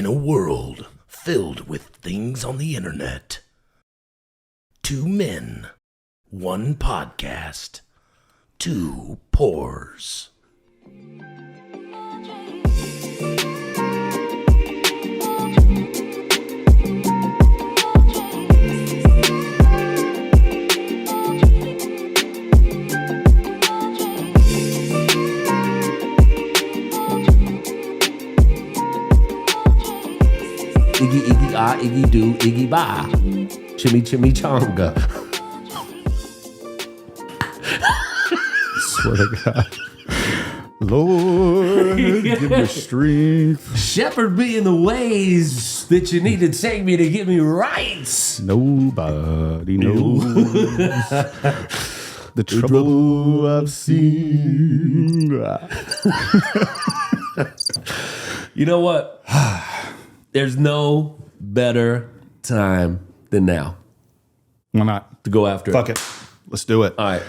In a world filled with things on the internet, 2 men, 1 podcast, 2 pours. Iggy, iggy, ah, iggy, do, iggy, ba. Chimmy, chimmy, chonga. Swear to God. Lord, give me strength. Shepherd me in the ways that you need to take me to get me right. Nobody knows the trouble I've seen. You know what? There's no better time than now Why not? to go after Fuck it. Let's do it. All right.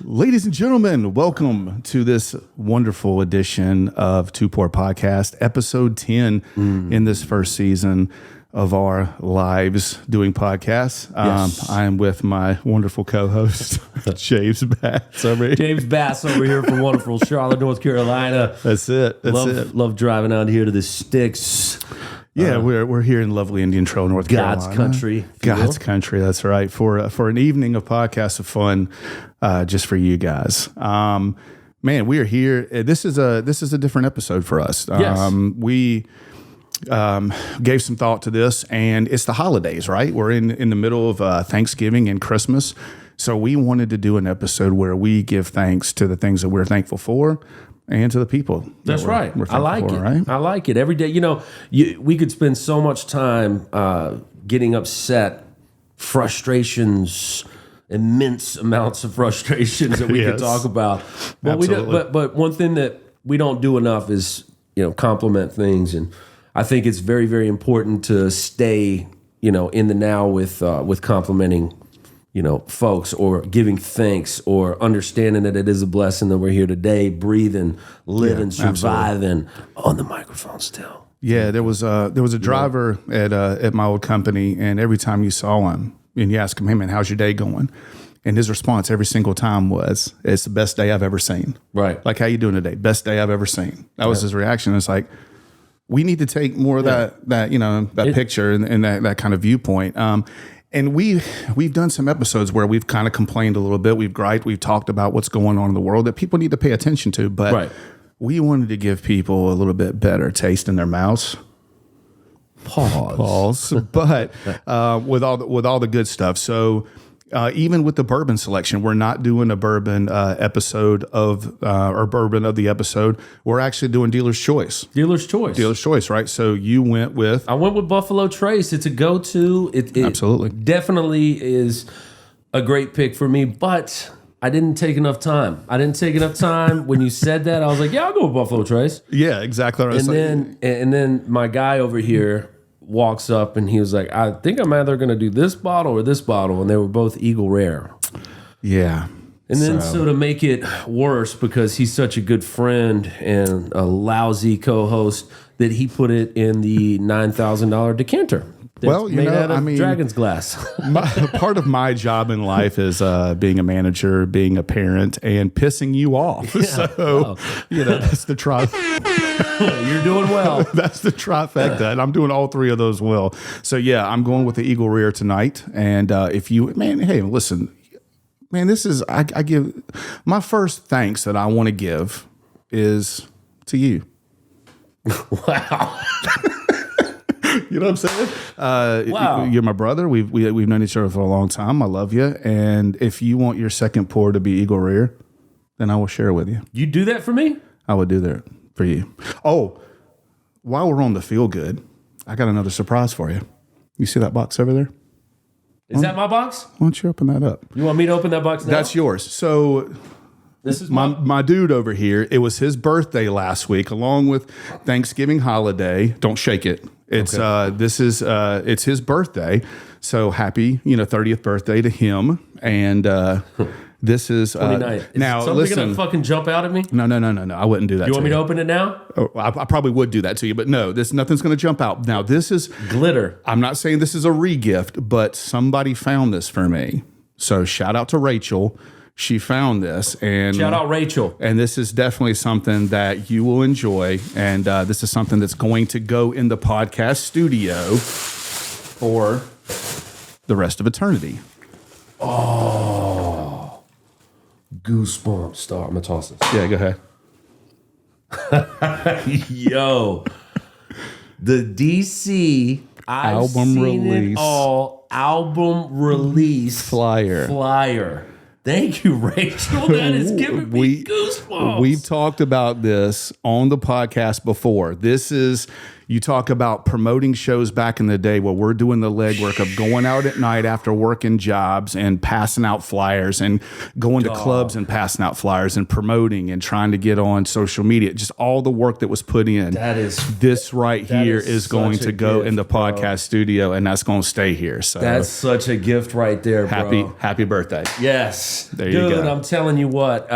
Ladies and gentlemen, welcome to this wonderful edition of Two Poor Podcast, episode 10 in this first season of our lives doing podcasts. Yes. I am with my wonderful co-host, James Bass. Over here. James Bass over here from wonderful Charlotte, North Carolina. That's it. That's it. Love driving out here to the sticks. Yeah, we're here in lovely Indian Trail, North Carolina. God's country. God's country. That's right. For an evening of podcasts of fun, just for you guys. Man, we are here. This is a different episode for us. Yes. We gave some thought to this, and it's the holidays, right? We're in the middle of Thanksgiving and Christmas, so we wanted to do an episode where we give thanks to the things that we're thankful for. And to the people. That's right. I like it. Right? I like it. Every day, we could spend so much time getting upset, frustrations, immense amounts of frustrations that we could talk about. But Absolutely. but one thing that we don't do enough is, compliment things. And I think it's very, very important to stay, in the now with complimenting folks, or giving thanks, or understanding that it is a blessing that we're here today, breathing, living, surviving on the microphone still. Yeah, there was a driver at my old company, and every time you saw him and you ask him, "Hey man, how's your day going?" and his response every single time was, "It's the best day I've ever seen." Right. Like, how you doing today? Best day I've ever seen. That was his reaction. It's like, we need to take more of that picture and that kind of viewpoint. And we've done some episodes where we've kind of complained a little bit. We've griped. We've talked about what's going on in the world that people need to pay attention to. But we wanted to give people a little bit better taste in their mouths. Pause. But with all the good stuff. So even with the bourbon selection, we're not doing a bourbon episode of or bourbon of the episode. We're actually doing Dealer's Choice. Dealer's Choice, right? So you went with... I went with Buffalo Trace. It's a go-to. It Absolutely. Definitely is a great pick for me, but I didn't take enough time. When you said that, I was like, yeah, I'll go with Buffalo Trace. Yeah, exactly. And then my guy over here walks up and he was like, I think I'm either going to do this bottle or this bottle. And they were both Eagle Rare. Yeah. And then so to make it worse, because he's such a good friend and a lousy co-host, that he put it in the $9,000 decanter. That's made out of dragon's glass. Part of my job in life is being a manager, being a parent, and pissing you off. Yeah, so, that's the You're doing well. That's the trifecta, and I'm doing all 3 of those well. So, yeah, I'm going with the Eagle Rare tonight. And hey, listen, man, this is, I give, my first thanks that I want to give is to you. Wow. You know what I'm saying? Wow. You're my brother. We've known each other for a long time. I love you. And if you want your second pour to be Eagle Rare, then I will share it with you. You do that for me? I would do that for you. Oh, while we're on the feel good, I got another surprise for you. You see that box over there? Is that my box? Why don't you open that up? You want me to open that box now? That's yours. So this is my dude over here. It was his birthday last week, along with Thanksgiving holiday. Don't shake it. It's it's his birthday. So happy, 30th birthday to him. And This is 29th. Is now. something Listen, gonna fucking jump out at me? no. I wouldn't do that. You want me to open it now? Oh, I probably would do that to you, but no. Nothing's going to jump out. Now this is Glitter. I'm not saying this is a re-gift, but somebody found this for me. So shout out to Rachel. She found this, and Shout out Rachel. And this is definitely something that you will enjoy. And this is something that's going to go in the podcast studio for the rest of eternity. Oh, goosebumps. Start. I'm gonna toss this. Yeah, go ahead. Yo, the DC Album release. Album release flyer. Thank you, Rachel. That is giving me goosebumps. We've talked about this on the podcast before. This is, you talk about promoting shows back in the day where we're doing the legwork of going out at night after working jobs and passing out flyers and going to clubs and passing out flyers and promoting and trying to get on social media. Just all the work that was put in. This right here is going to go in the podcast studio, and that's going to stay here. So that's such a gift right there, bro. Happy birthday. Yes. There you go. Dude, I'm telling you what,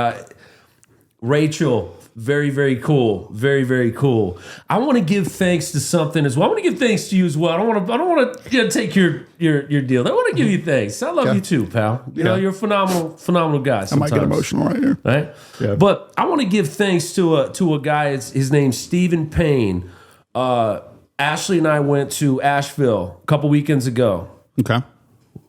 Rachel, very, very cool. Very, very cool. I want to give thanks to something as well. I want to give thanks to you as well. I don't want to take your deal. I want to give you thanks. I love you too, pal. You know, you're a phenomenal guy sometimes. I might get emotional right here. Right? Yeah. But I want to give thanks to a guy. His name's Stephen Payne. Ashley and I went to Asheville a couple weekends ago. Okay.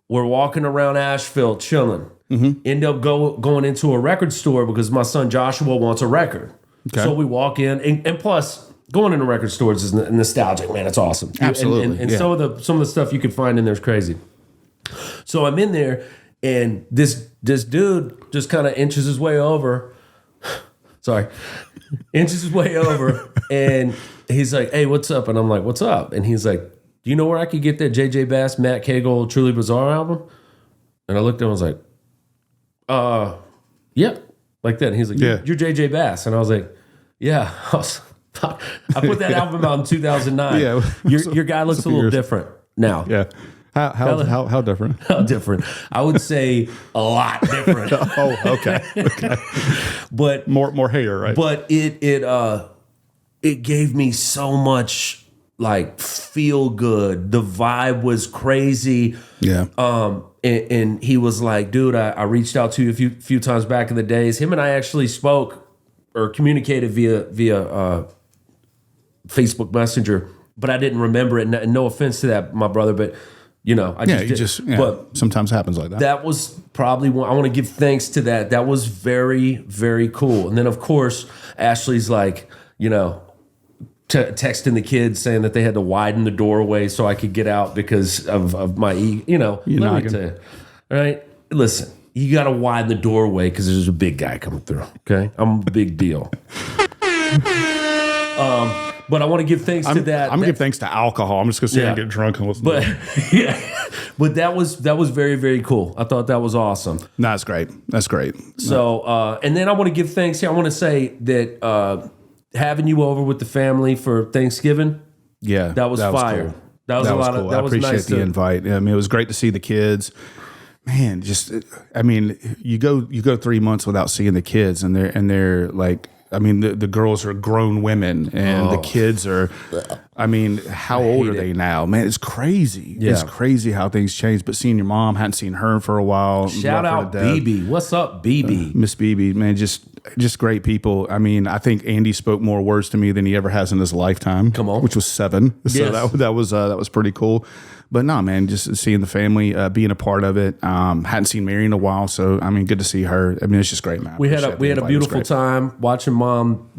We're walking around Asheville chilling. End up going into a record store because my son Joshua wants a record. Okay. So we walk in, and plus going into record stores is nostalgic, man. It's awesome. Absolutely. And some of the stuff you can find in there is crazy. So I'm in there, and this dude just kind of inches his way over. Inches his way over, and he's like, "Hey, what's up?" And I'm like, "What's up?" And he's like, "Do you know where I could get that JJ Bass, Matt Cagle, Truly Bizarre album?" And I looked at him and was like, yeah, like that. And he's like, you're JJ Bass. And I was like, yeah. I put that album out in 2009. Yeah. Your guy looks a little different now. Yeah. How different? How different? I would say a lot different. Oh, okay. But more hair, right? But it gave me so much like feel good. The vibe was crazy. Yeah. And he was like, dude, I reached out to you a few times back in the days. Him and I actually spoke or communicated via Facebook Messenger, but I didn't remember it. And no offense to that, my brother, but you know, but sometimes happens like that. That was probably one. I want to give thanks to that. That was very, very cool. And then of course, Ashley's like, you know, texting the kids saying that they had to widen the doorway so I could get out because of my let me tell you, right? Listen, you got to widen the doorway because there's a big guy coming through. Okay, I'm a big deal. But I want to give thanks to that. I'm gonna give thanks to alcohol. I'm just gonna sit and get drunk and listen. But but that was very, very cool. I thought that was awesome. No, that's great. That's great. So and then I want to give thanks here. I want to say that having you over with the family for Thanksgiving, that was fire. Cool. That was a lot cool. of. That I appreciate was nice the invite. I mean, it was great to see the kids. Man, you go 3 months without seeing the kids, and they're like, I mean, the girls are grown women, and the kids are. I mean, how old are they now? Man, it's crazy. Yeah. It's crazy how things change. But seeing your mom, hadn't seen her for a while. Shout out BB. What's up, BB? Miss BB, man, just great people. I mean, I think Andy spoke more words to me than he ever has in his lifetime. Come on, which was 7. So yes. that was pretty cool. But no, man, just seeing the family, being a part of it. Hadn't seen Mary in a while, so I mean, good to see her. I mean, it's just great, man. We had a beautiful time watching Mom,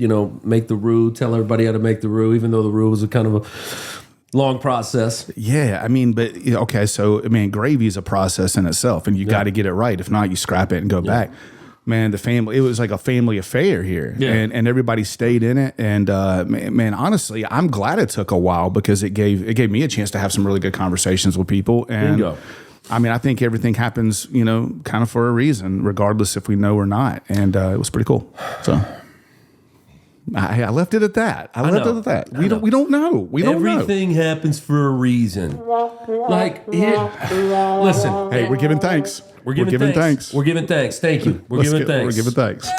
make the roux, tell everybody how to make the roux, even though the roux was a kind of a long process. Yeah, I mean, but okay, so I mean, gravy is a process in itself, and you got to get it right. If not, you scrap it and go back. Man, it was like a family affair here, and everybody stayed in it. And man, honestly, I'm glad it took a while because it gave me a chance to have some really good conversations with people. And bingo. I mean, I think everything happens, kind of for a reason, regardless if we know or not. And it was pretty cool. So I left it at that. I left it at that. We don't know. We don't know. Everything happens for a reason. Like, listen. Hey, we're giving thanks. We're giving thanks. We're giving thanks. Thank you. We're giving thanks. We're giving thanks.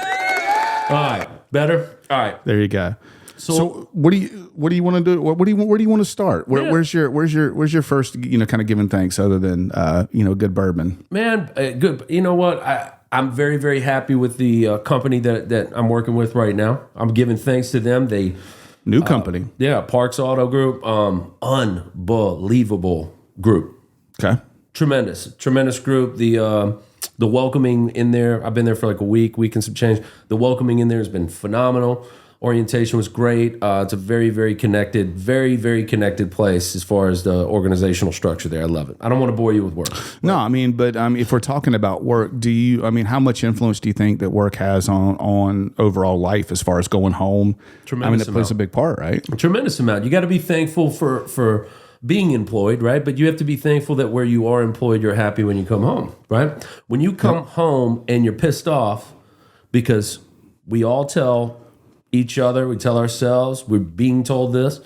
All right. Better? All right. There you go. So what do you want to do? Where do you want to start? Where's your first kind of giving thanks other than good bourbon? Man, good. You know what? I'm very, very happy with the company that I'm working with right now. I'm giving thanks to them. They new company. Parks Auto Group. Unbelievable group. Okay. Tremendous group. The welcoming in there. I've been there for like a week and some change. The welcoming in there has been phenomenal. Orientation was great. It's a very, very connected place as far as the organizational structure there. I love it. I don't want to bore you with work. No, I mean, but if we're talking about work, how much influence do you think that work has on overall life as far as going home? Tremendous it plays a big part, right? A tremendous amount. You got to be thankful for being employed, right? But you have to be thankful that where you are employed, you're happy when you come home, right? When you come home and you're pissed off because we all tell each other, we tell ourselves, we're being told this,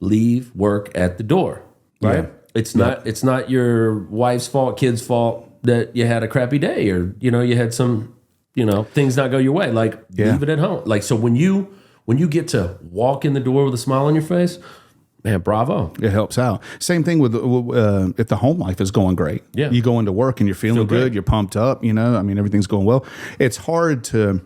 leave work at the door, right? Yeah. It's not your wife's fault, kid's fault that you had a crappy day or, you had some, things not go your way. Like leave it at home. Like, so when you get to walk in the door with a smile on your face, man, bravo. It helps out. Same thing with if the home life is going great. Yeah. You go into work and you're feeling good, you're pumped up, everything's going well. It's hard to,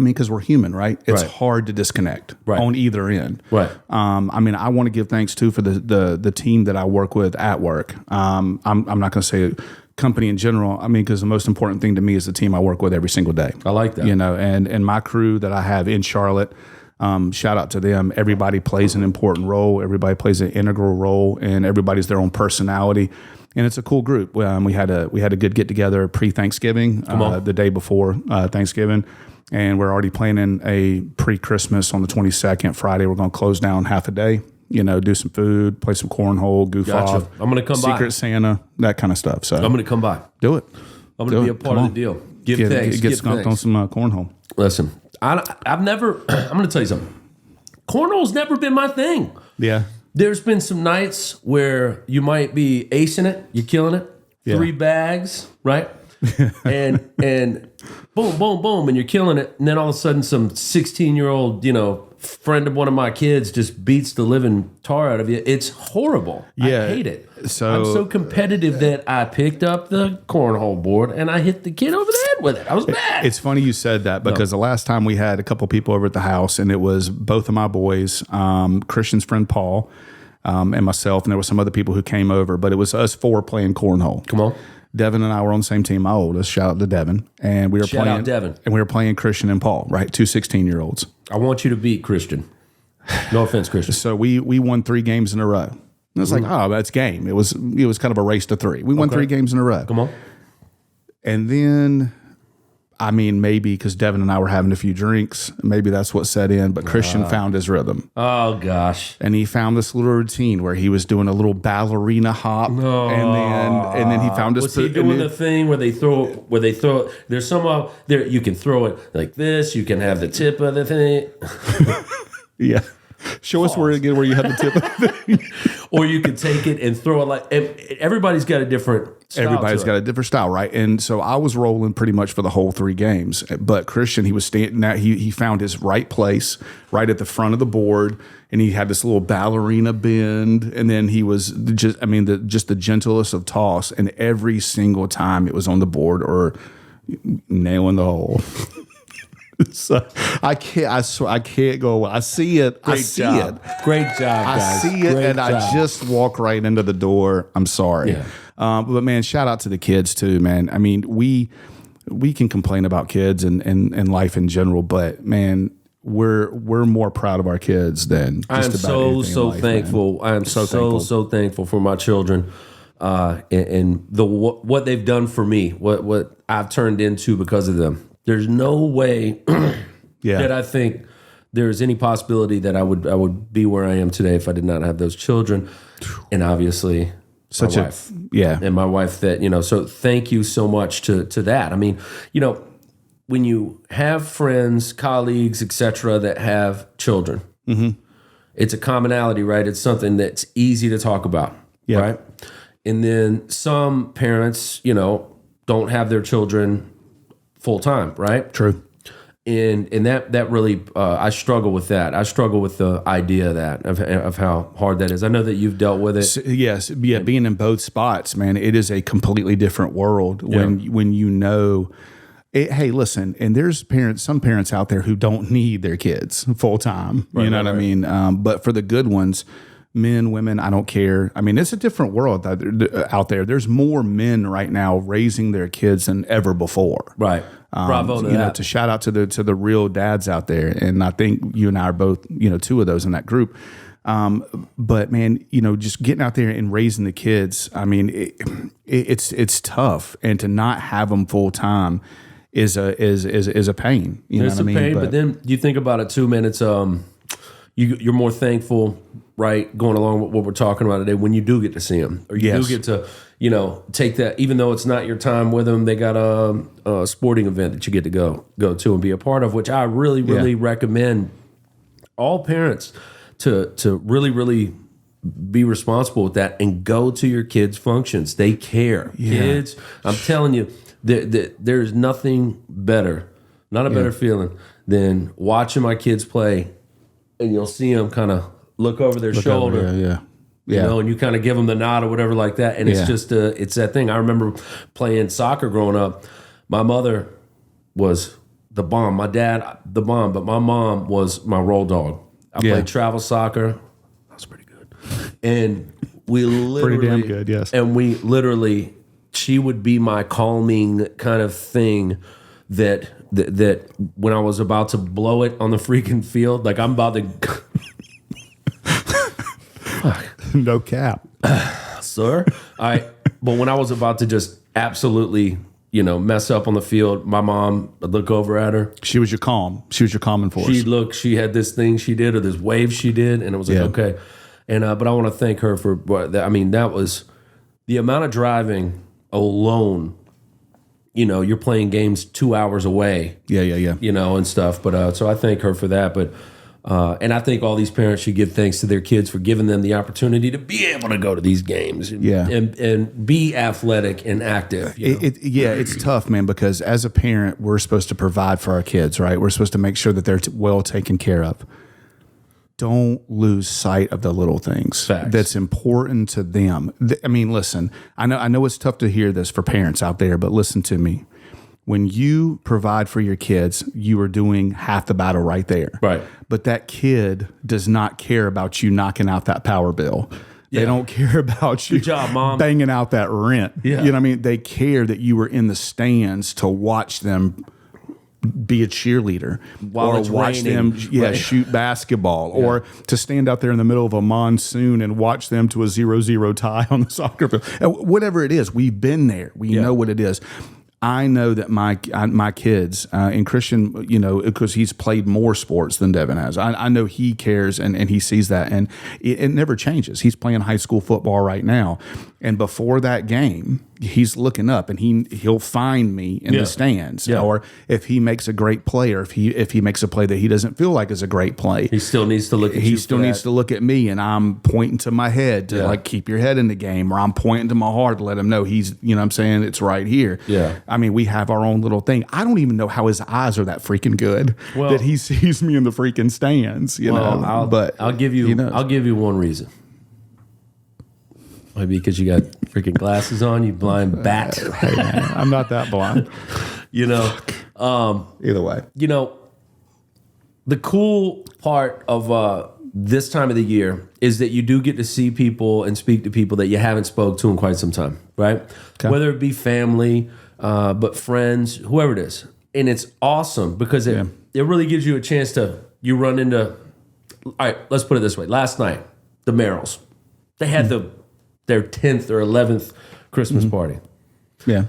because we're human, right? It's hard to disconnect on either end. Right. I want to give thanks too for the team that I work with at work. I'm not going to say company in general. Because the most important thing to me is the team I work with every single day. I like that. And my crew that I have in Charlotte, shout out to them. Everybody plays an important role. Everybody plays an integral role, and everybody's their own personality. And it's a cool group. We had a good get together pre-Thanksgiving, the day before Thanksgiving. And we're already planning a pre-Christmas on the 22nd, Friday. We're going to close down half a day, do some food, play some cornhole, goof off. I'm going to come by. Secret Santa, that kind of stuff. So I'm going to come by. Do it. I'm going to be a part of the deal. Give thanks. Get skunked on some cornhole. Listen, I've never, I'm going to tell you something. Cornhole's never been my thing. Yeah. There's been some nights where you might be acing it, you're killing it, 3 bags, right? and boom, boom, boom, and you're killing it. And then all of a sudden, some 16-year-old, friend of one of my kids just beats the living tar out of you. It's horrible. Yeah. I hate it. So I'm so competitive that I picked up the cornhole board and I hit the kid over the head with it. I was mad. It's funny you said that because the last time we had a couple people over at the house, and it was both of my boys, Christian's friend Paul, and myself, and there were some other people who came over, but it was us 4 playing cornhole. Come on. Devin and I were on the same team. My oldest, shout out to Devin, and we were playing Devin. And we were playing Christian and Paul, right? 2 16-year-olds. I want you to beat Christian. No offense, Christian. So we won 3 games in a row. And it's like, that's game. It was kind of a race to 3. We won 3 games in a row. Come on. And then, maybe because Devin and I were having a few drinks, maybe that's what set in. But Christian found his rhythm. Oh gosh! And he found this little routine where he was doing a little ballerina hop, and then he found his. Was he doing the thing where they throw? There's some there you can throw it like this. You can have the tip of the thing. Yeah. Show us where you have the tip of the thing. Or you could take it and throw it like everybody's got a different style. Everybody's got a different style, right? And so I was rolling pretty much for the whole 3 games. But Christian, he was standing there, he found his right place, right at the front of the board, and he had this little ballerina bend, and then he was just the gentlest of toss, and every single time it was on the board or nailing the hole. So I can't go away. I see it. Great job, guys. I see it, and I just walk right into the door. I'm sorry. Yeah. But man, shout out to the kids too, man. We can complain about kids and life in general, but man, we're more proud of our kids than just I'm about anything in life, thankful. Man. I am so thankful for my children and what they've done for me, what I've turned into because of them. There's no way that I think there's any possibility that I would be where I am today if I did not have those children, and obviously my wife. And my wife. So thank you so much to that. when you have friends, colleagues, etc., that have children, it's a commonality, right? It's something that's easy to talk about, right? And then some parents, don't have their children full time, right? True. And that really, I struggle with that. I struggle with the idea of how hard that is. I know that you've dealt with it. So, yes, yeah. Being in both spots, man, it is a completely different world when you know. Hey, listen, and there's some parents out there who don't need their kids full time. You know what I mean? But for the good ones, men, women, I don't care. I mean, it's a different world out there. There's more men right now raising their kids than ever before. Right. Bravo to that. To shout out to the real dads out there, and I think you and I are both two of those in that group. But man, just getting out there and raising the kids. I mean, it's tough, and to not have them full time is a pain. You know what I mean? Pain, but then you think about it too, man. It's you're more thankful, right? Going along with what we're talking about today, when you do get to see them, or you do get to, take that, even though it's not your time with them, they got a sporting event that you get to go to and be a part of, which I really, really recommend all parents to really, really be responsible with that and go to your kids' functions. They care. Kids, I'm telling you, there's nothing better, not a better feeling than watching my kids play, and you'll see them kind of look over their shoulder. And you kind of give them the nod or whatever like that. And it's just, it's that thing. I remember playing soccer growing up. My mother was the bomb. My dad, the bomb. But my mom was my roll dog. I played travel soccer. That was pretty good. And we literally. Pretty damn good, yes. And we literally, she would be my calming kind of thing that when I was about to blow it on the freaking field, like I'm about to. No cap. Sir. But when I was about to just absolutely, mess up on the field, my mom would look over at her. She was your calming force. She had this thing she did, or this wave she did, and it was like, okay. And but I want to thank her for that. I mean, that was the amount of driving alone. You're playing games 2 hours away. Yeah. And stuff. But so I thank her for that. But and I think all these parents should give thanks to their kids for giving them the opportunity to be able to go to these games and be athletic and active. It's tough, man, because as a parent, we're supposed to provide for our kids, right? We're supposed to make sure that they're well taken care of. Don't lose sight of the little things. Facts. That's important to them. I mean, listen, I know it's tough to hear this for parents out there, but listen to me. When you provide for your kids, you are doing half the battle right there. Right. But that kid does not care about you knocking out that power bill. They don't care about you Good job, Mom. banging out that rent. Yeah. You know what I mean? They care that you were in the stands to watch them be a cheerleader, while or it's watch raining. them shoot basketball, or to stand out there in the middle of a monsoon and watch them to a 0-0 tie on the soccer field. Whatever it is, we've been there. We know what it is. I know that my kids, and Christian, because he's played more sports than Devin has. I know he cares and he sees that, and it never changes. He's playing high school football right now, and before that game, he's looking up and he'll find me in the stands, or if he makes a great play, or if he makes a play that he doesn't feel like is a great play, he still needs to look at he still needs to look at me, and I'm pointing to my head to like keep your head in the game, or I'm pointing to my heart to let him know he's, what I'm saying, it's right here. I mean, we have our own little thing. I don't even know how his eyes are that freaking good that he sees me in the freaking stands. I'll give you one reason. Maybe because you got freaking glasses on, you blind bat. Hey, man, I'm not that blind. Either way. The cool part of this time of the year is that you do get to see people and speak to people that you haven't spoke to in quite some time, right? Okay. Whether it be family, but friends, whoever it is. And it's awesome because it really gives you a chance you run into, all right, let's put it this way. Last night, the Merrills, they had their 10th or 11th Christmas party. Yeah.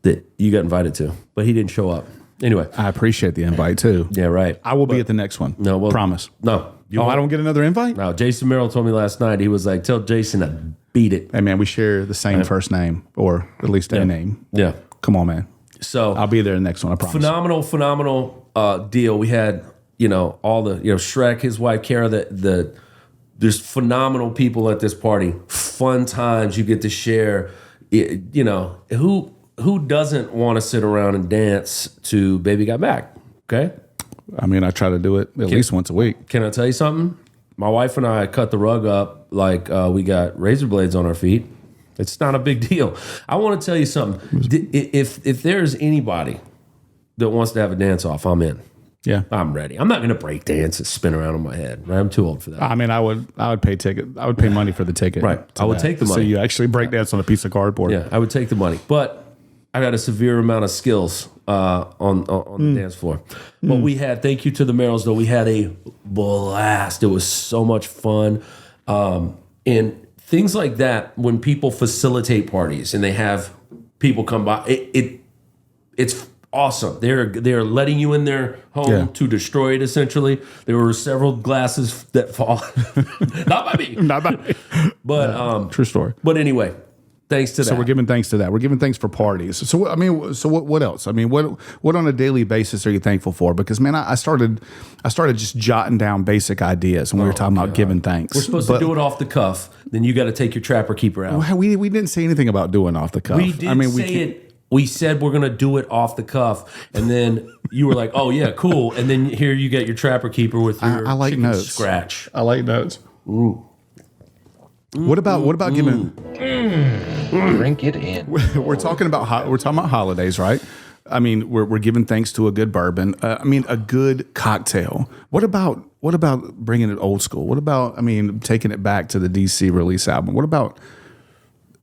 That you got invited to, but he didn't show up. Anyway. I appreciate the invite too. Yeah, right. I will be at the next one. No, well, promise. No. I don't get another invite? No, Jason Merrill told me last night, he was like, tell Jason to beat it. Hey man, we share the same first name, or at least a name. Yeah. Come on, man. So I'll be there the next one, I promise. phenomenal deal. We had, all the, Shrek, his wife, Kara, there's phenomenal people at this party. Fun times you get to share. Who doesn't want to sit around and dance to Baby Got Back? Okay. I mean, I try to do it at least once a week. Can I tell you something? My wife and I cut the rug up like we got razor blades on our feet. It's not a big deal. I want to tell you something. If there's anybody that wants to have a dance off, I'm in. Yeah, I'm ready. I'm not going to break dance and spin around on my head. Right? I'm too old for that. I mean, I would pay ticket. I would pay money for the ticket. Right. I would take the money. So you actually break dance on a piece of cardboard. Yeah, I would take the money. But I got a severe amount of skills on the dance floor. But we had, thank you to the Merrills, though, we had a blast. It was so much fun. And things like that, when people facilitate parties and they have people come by, it's awesome. They're letting you in their home to destroy it, essentially. There were several glasses that fall. Not by me. Not by me. But true story. But anyway, thanks to that. So we're giving thanks to that. We're giving thanks for parties. So what else? I mean, what on a daily basis are you thankful for? Because man, I started just jotting down basic ideas when we were talking about giving thanks. We're supposed to do it off the cuff. Then you got to take your trapper keeper out. Well, we didn't say anything about doing off the cuff. We did say it. We said we're going to do it off the cuff. And then you were like, oh, yeah, cool. And then here you get your trapper keeper with your I like chicken notes. scratch. I like notes. Ooh. What about giving? Drink it in. We're talking about holidays, right? I mean, we're giving thanks to a good bourbon. A good cocktail. What about bringing it old school? What about taking it back to the DC release album? What about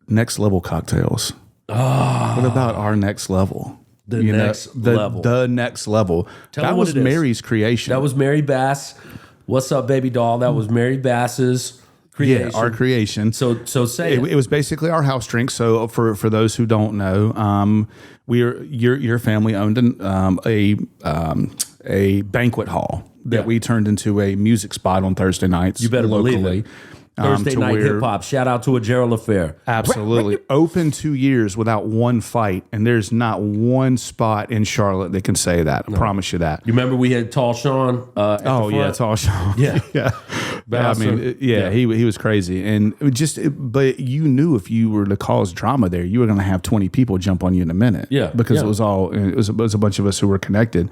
next level cocktails? Oh. What about our next level? The next level. The next level. That was Mary's creation. That was Mary Bass. What's up, baby doll? That was Mary Bass's creation. Yeah, our creation. So say it was basically our house drink. So for those who don't know, your family owned a banquet hall that we turned into a music spot on Thursday nights. You better locally. believe it. Thursday night hip hop. Shout out to a Gerald Affair. Absolutely. Open 2 years without one fight, and there's not one spot in Charlotte that can say that. I promise you that. You remember we had Tall Sean? At the front? Tall Sean. Yeah, yeah. He was crazy, and but you knew if you were to cause drama there, you were going to have 20 people jump on you in a minute. Yeah, because it was a bunch of us who were connected.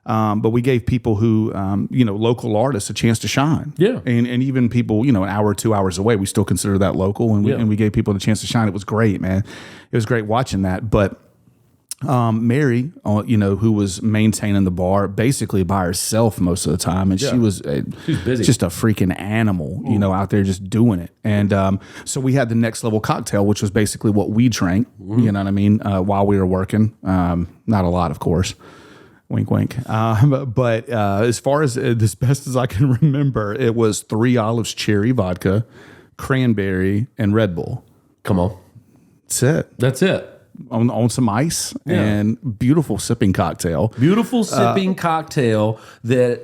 But we gave people who local artists a chance to shine. Yeah, and even people an hour or 2 hours away, we still consider that local, and we gave people the chance to shine. It was great, man. It was great watching that. But Mary, who was maintaining the bar basically by herself most of the time, and she was busy. Just a freaking animal, out there just doing it. And so we had the next level cocktail, which was basically what we drank. You know what I mean? While we were working, not a lot, of course. Wink, wink. But as far as as best as I can remember, it was 3 Olives cherry vodka, cranberry, and Red Bull. Come on. That's it. On some ice and beautiful sipping cocktail. Beautiful sipping cocktail that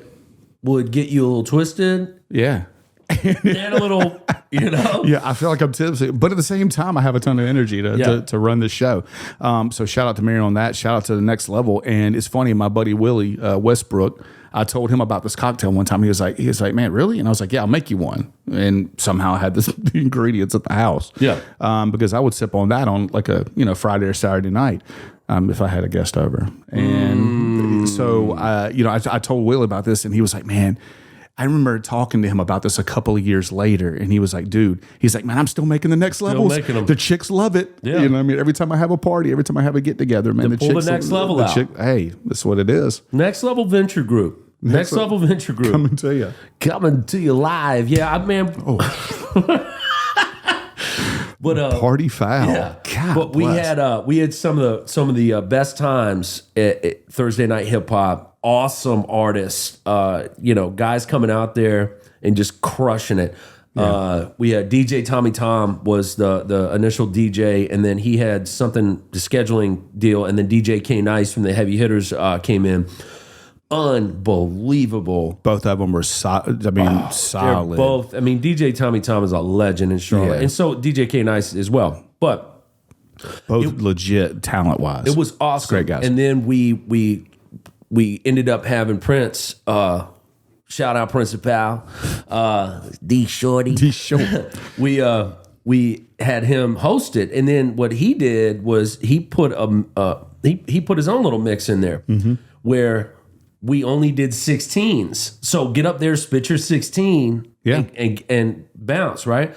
would get you a little twisted. Yeah. And a little, Yeah, I feel like I'm tipsy, but at the same time, I have a ton of energy to run this show. So shout out to Mary on that. Shout out to the next level. And it's funny, my buddy Willie Westbrook, I told him about this cocktail one time. He was like, man, really? And I was like, yeah, I'll make you one. And somehow I had the ingredients at the house. Yeah. Because I would sip on that on like a Friday or Saturday night. If I had a guest over. And so I told Willie about this, and he was like, man, I remember talking to him about this a couple of years later, and he was like, dude, he's like, man, I'm still making the next levels. The chicks love it. Yeah. You know what I mean? Every time I have a party, every time I have a get together, man, the pull chicks the next level out. Hey, that's what it is. Next Level Venture Group. Next Level Venture Group. Coming to you. Coming to you live. Yeah, man. But party foul. Yeah. God but bless. we had some of the best times at Thursday night hip hop. Awesome artists, guys coming out there and just crushing it. Yeah. We had DJ Tommy Tom was the initial DJ, and then he had the scheduling deal, and then DJ K Nice from the Heavy Hitters came in. Unbelievable. Both of them were solid. They're both. DJ Tommy Tom is a legend in Charlotte, and so DJ K Nice as well. But Both legit talent wise. It was awesome. Great guys. And then we ended up having Prince. Shout out Principal, D Shorty. D Short. We had him host it, and then what he did was he put he put his own little mix in there where we only did 16s. So get up there, spit your 16, and bounce, right?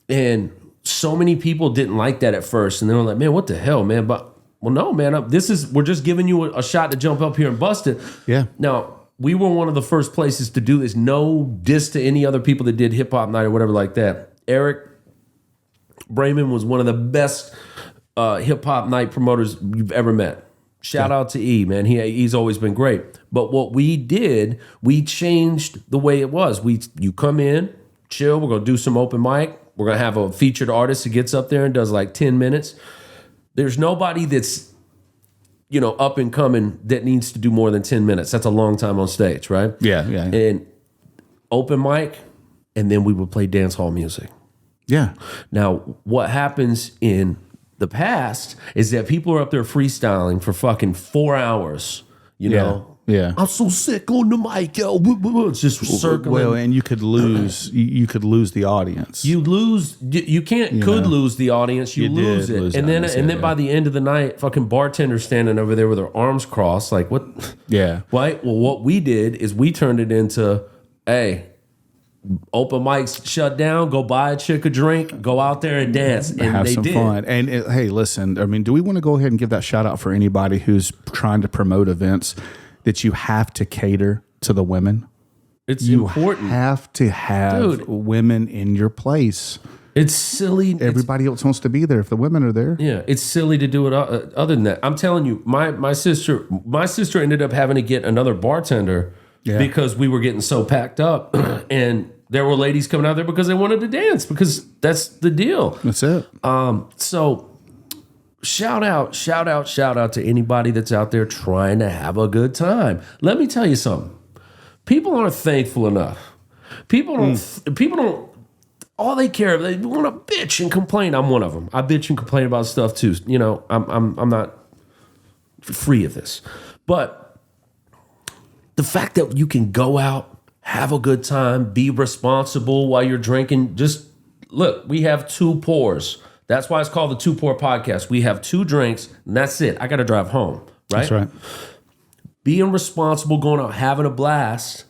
And so many people didn't like that at first, and they were like, "Man, what the hell, man?" But well, no, man, we're just giving you a shot to jump up here and bust it. Yeah. Now, we were one of the first places to do this. No diss to any other people that did hip hop night or whatever like that. Eric Brayman was one of the best hip hop night promoters you've ever met. Shout out to E, man. He's always been great. But what we did, we changed the way it was. You come in, chill. We're gonna do some open mic. We're gonna have a featured artist that gets up there and does like 10 minutes. There's nobody that's up and coming that needs to do more than 10 minutes. That's a long time on stage, right? Yeah. And open mic, and then we would play dance hall music. Yeah. Now, what happens in the past is that people are up there freestyling for fucking 4 hours, you know? Yeah. I'm so sick on the mic, yo. It's just circling. Well, and you could lose the audience. You lose. You can't. Lose the audience. You lose it, and then by the end of the night, fucking bartenders standing over there with their arms crossed, like what? Yeah. Right. Well, what we did is we turned it into, hey, open mics shut down. Go buy a chick a drink. Go out there and dance, and have they some did. fun. And hey, listen. I mean, do we want to go ahead and give that shout out for anybody who's trying to promote events that you have to cater to the women? It's important. You have to have women in your place. It's silly. Everybody else wants to be there if the women are there. Yeah, it's silly to do it other than that. I'm telling you, my sister ended up having to get another bartender because we were getting so packed up, and there were ladies coming out there because they wanted to dance, because that's the deal. That's it. So shout out to anybody that's out there trying to have a good time. Let me tell you something. People aren't thankful enough. People don't, all they care, they want to bitch and complain. I'm one of them. I bitch and complain about stuff too. I'm not free of this. But the fact that you can go out, have a good time, be responsible while you're drinking, just look, we have 2 pours. That's why it's called the 2 Pour Podcast. We have 2 drinks, and that's it. I got to drive home, right? That's right. Being responsible, going out, having a blast,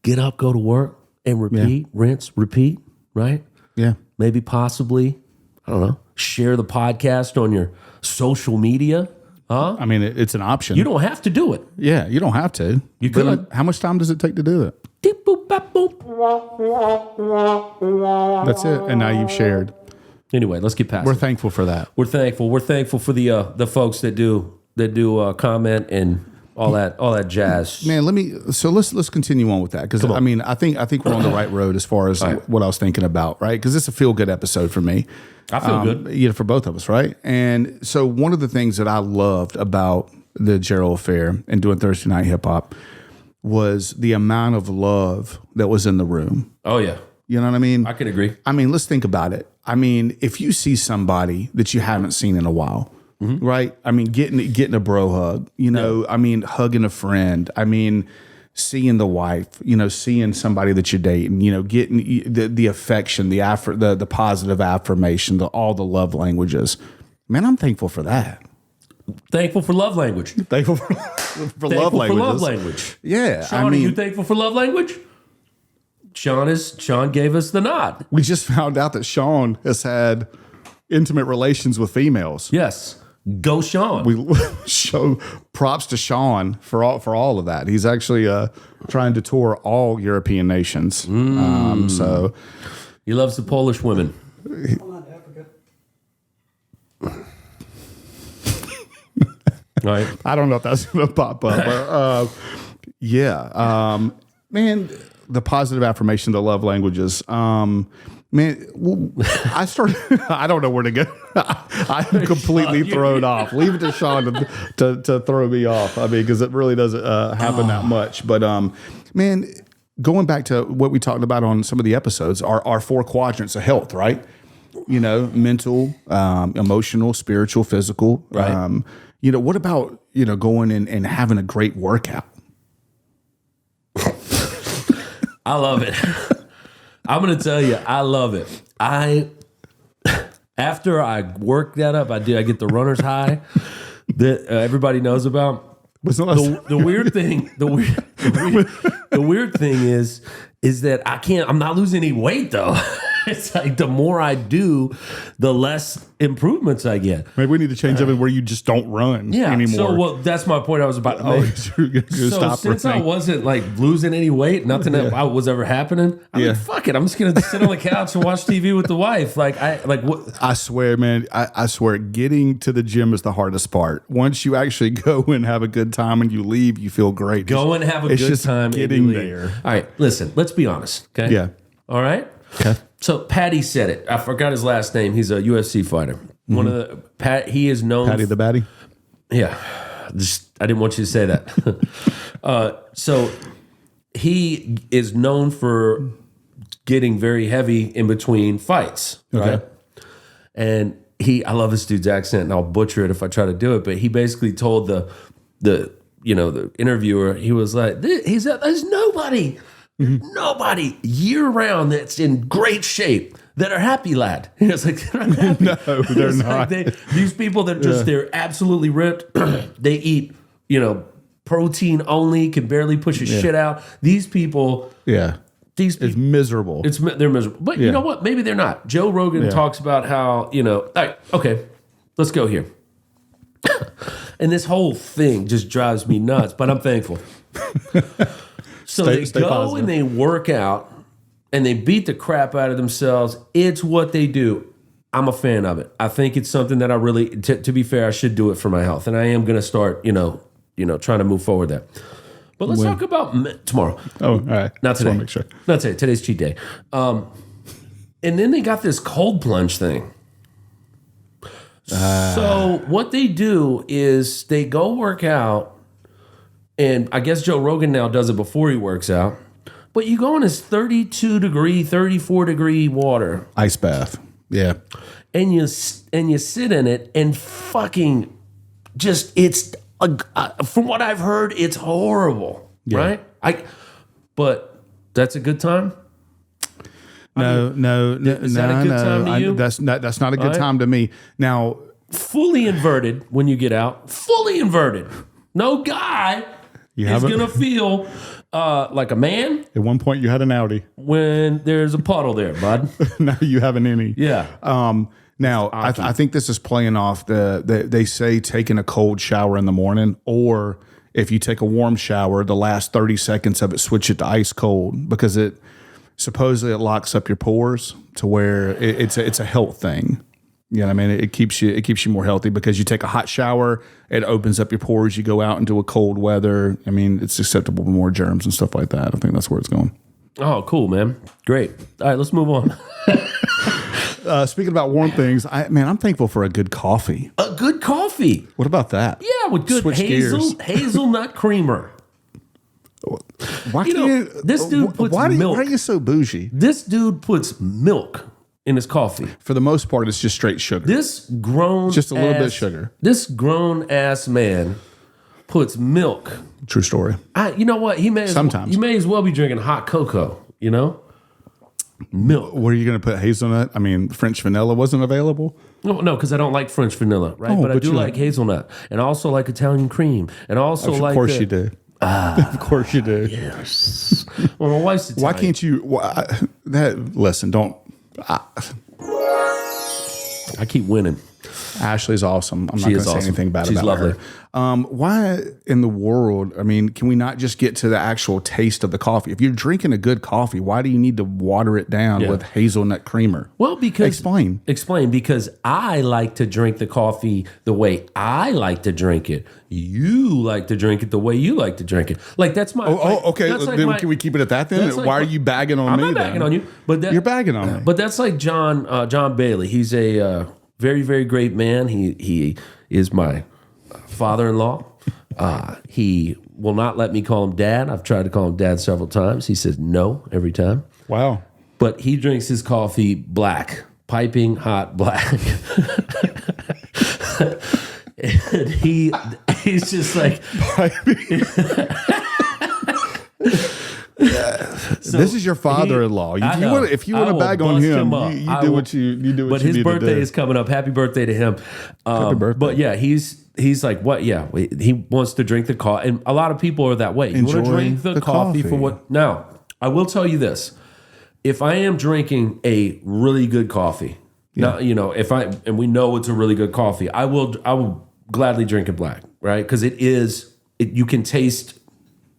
get up, go to work, and repeat, rinse, repeat, right? Yeah. Maybe possibly, I don't know, share the podcast on your social media. Huh? I mean, it's an option. You don't have to do it. Yeah, you don't have to. You could. How much time does it take to do it? Deep, boop, bop, boop. That's it. And now you've shared. Anyway, let's get past We're it. thankful for that. We're thankful. We're thankful for the folks that do comment and all that jazz. Man, let's continue on with that, because I mean, I think we're on the right road as far as what I was thinking about, right? Because it's a feel good episode for me. I feel good. For both of us, right? And so one of the things that I loved about the Gerald Affair and doing Thursday Night Hip Hop was the amount of love that was in the room. Oh yeah. You know what I mean? I can agree. I mean, let's think about it. I mean, if you see somebody that you haven't seen in a while, right? I mean, getting a bro hug, I mean, hugging a friend. I mean, seeing the wife, seeing somebody that you're dating, getting the affection, the positive affirmation, all the love languages. Man, I'm thankful for that. Thankful for love language. Thankful for love language. For love language. Yeah. Sean, are you thankful for love language? Sean gave us the nod. We just found out that Sean has had intimate relations with females. Yes. Go Sean. We show props to Sean for all of that. He's actually trying to tour all European nations. So he loves the Polish women. Right. I don't know if that's going to pop up. But, man, the positive affirmation, the love languages. Man, I started. I don't know where to go. I'm completely thrown off. Leave it to Sean to throw me off. I mean, because it really doesn't happen that much. But man, going back to what we talked about on some of the episodes, our 4 quadrants of health, right? mental, emotional, spiritual, physical. Right. What about, going and having a great workout? I love it. I'm going to tell you, I love it. After I work that up, I get the runner's high that everybody knows about. The weird thing, the weird thing is that I'm not losing any weight though. It's like the more I do, the less improvements I get. Maybe we need to change something where you just don't run anymore. So that's my point I was about to make. You're gonna stop since running. I wasn't like losing any weight, nothing that was ever happening, I'm like, fuck it. I'm just gonna sit on the couch and watch TV with the wife. I swear, man, I swear, getting to the gym is the hardest part. Once you actually go and have a good time and you leave, you feel great. Go and have a it's good just time. getting and you leave. there. All right, listen, let's be honest. Okay. Yeah. All right. Okay. So Patty said it. I forgot his last name. He's a UFC fighter. One of the he is known. Patty the Batty. Yeah. I didn't want you to say that. So he is known for getting very heavy in between fights, right? Okay. And I love this dude's accent, and I'll butcher it if I try to do it. But he basically told the interviewer, he was like, "There's nobody year round that's in great shape that are happy, lad." He was like, "They're not happy." No, they're not. These people that they're absolutely ripped. They eat, protein only, can barely push a shit out. These people, it's miserable. they're miserable. But you know what? Maybe they're not. Joe Rogan talks about how, all right, okay, let's go here. And this whole thing just drives me nuts, but I'm thankful. So they go positive. And they work out and they beat the crap out of themselves. It's what they do. I'm a fan of it. I think it's something that I really, to be fair, I should do it for my health. And I am going to start, trying to move forward there. But let's talk about tomorrow. Oh, all right. Not today. Make sure. Not today. Today's cheat day. And then they got this cold plunge thing. So what they do is they go work out, and I guess Joe Rogan now does it before he works out, but you go in this 32 degree, 34 degree water. Ice bath. Yeah. And you sit in it and fucking just, it's, from what I've heard, it's horrible, right? But that's a good time? No. Is that a good time to you? That's not a good time to me. Now, fully inverted when you get out. Fully inverted. No guy is going to feel like a man. At one point, you had an Audi. When there's a puddle there, bud. Now you have an innie. Yeah. Now, I think this is playing off they say taking a cold shower in the morning, or if you take a warm shower, the last 30 seconds of it, switch it to ice cold, because it supposedly it locks up your pores to where it's a health thing. You know what I mean? It keeps you more healthy, because you take a hot shower, it opens up your pores. You go out into a cold weather. I mean, it's susceptible to more germs and stuff like that. I think that's where it's going. Oh, cool, man. Great. All right, let's move on. Speaking about warm things, I'm thankful for a good coffee. A good coffee. What about that? Yeah, with good hazelnut creamer. Why can't this dude puts milk? Why are you so bougie? This dude puts milk in his coffee. For the most part, it's just straight sugar. Just a little bit of sugar. This grown ass man puts milk. True story. You know what? You may as well be drinking hot cocoa. Milk. What are you going to put, hazelnut? I mean, French vanilla wasn't available. No, because I don't like French vanilla, right? But I do like hazelnut, and I also like Italian cream, and also of course you do. Of course you do. Yes. Well, my wife's Italian. Why can't you? Listen, don't. I keep winning. Ashley's awesome. I'm not going to say anything bad She's about lovely. her. Why in the world? I mean, can we not just get to the actual taste of the coffee? If you're drinking a good coffee, why do you need to water it down with hazelnut creamer? Well, because explain because I like to drink the coffee the way I like to drink it. You like to drink it the way you like to drink it. Like that's my. Okay. Then can we keep it at that then? Why are you bagging on me? I'm not bagging on you, but you're bagging on me. But that's like John Bailey. He's a very, very great man. He is my father-in-law. He will not let me call him dad. I've tried to call him dad several times. He says no every time. Wow. But he drinks his coffee black. piping hot black. And he's just like, So this is your father-in-law. If you want to bag on him, you do what you do. But his birthday is coming up. Happy birthday to him. Happy birthday. But yeah, he's like, what? Yeah, he wants to drink the coffee, and a lot of people are that way. You want to drink the coffee for what? Now, I will tell you this: if I am drinking a really good coffee, now and we know it's a really good coffee, I will gladly drink it black, right? Because you can taste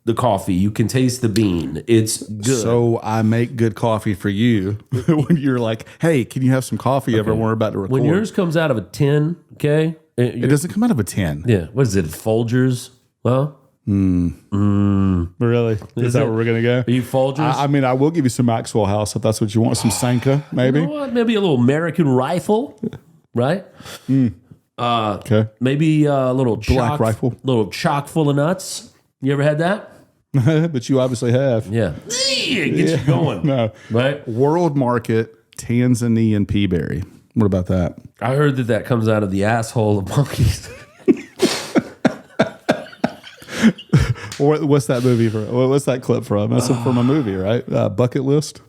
the coffee, you can taste the bean. It's good. So I make good coffee for you when you're like, hey, can you have some coffee ever when we're about to record? When yours comes out of a tin, okay? It doesn't come out of a tin. Yeah. What is it? Folgers? Well, Really? Is that where we're going to go? Are you Folgers? I mean, I will give you some Maxwell House if that's what you want. Some Sanka, maybe? You know what? Maybe a little American Rifle, right? Okay. Maybe a little Black Rifle. Little chock full of nuts. You ever had that? But you obviously have. Yeah. It gets you going. No. Right? World Market Tanzanian Peaberry. What about that? I heard that comes out of the asshole of monkeys. What's that movie from? What's that clip from? That's from a movie, right? Bucket List?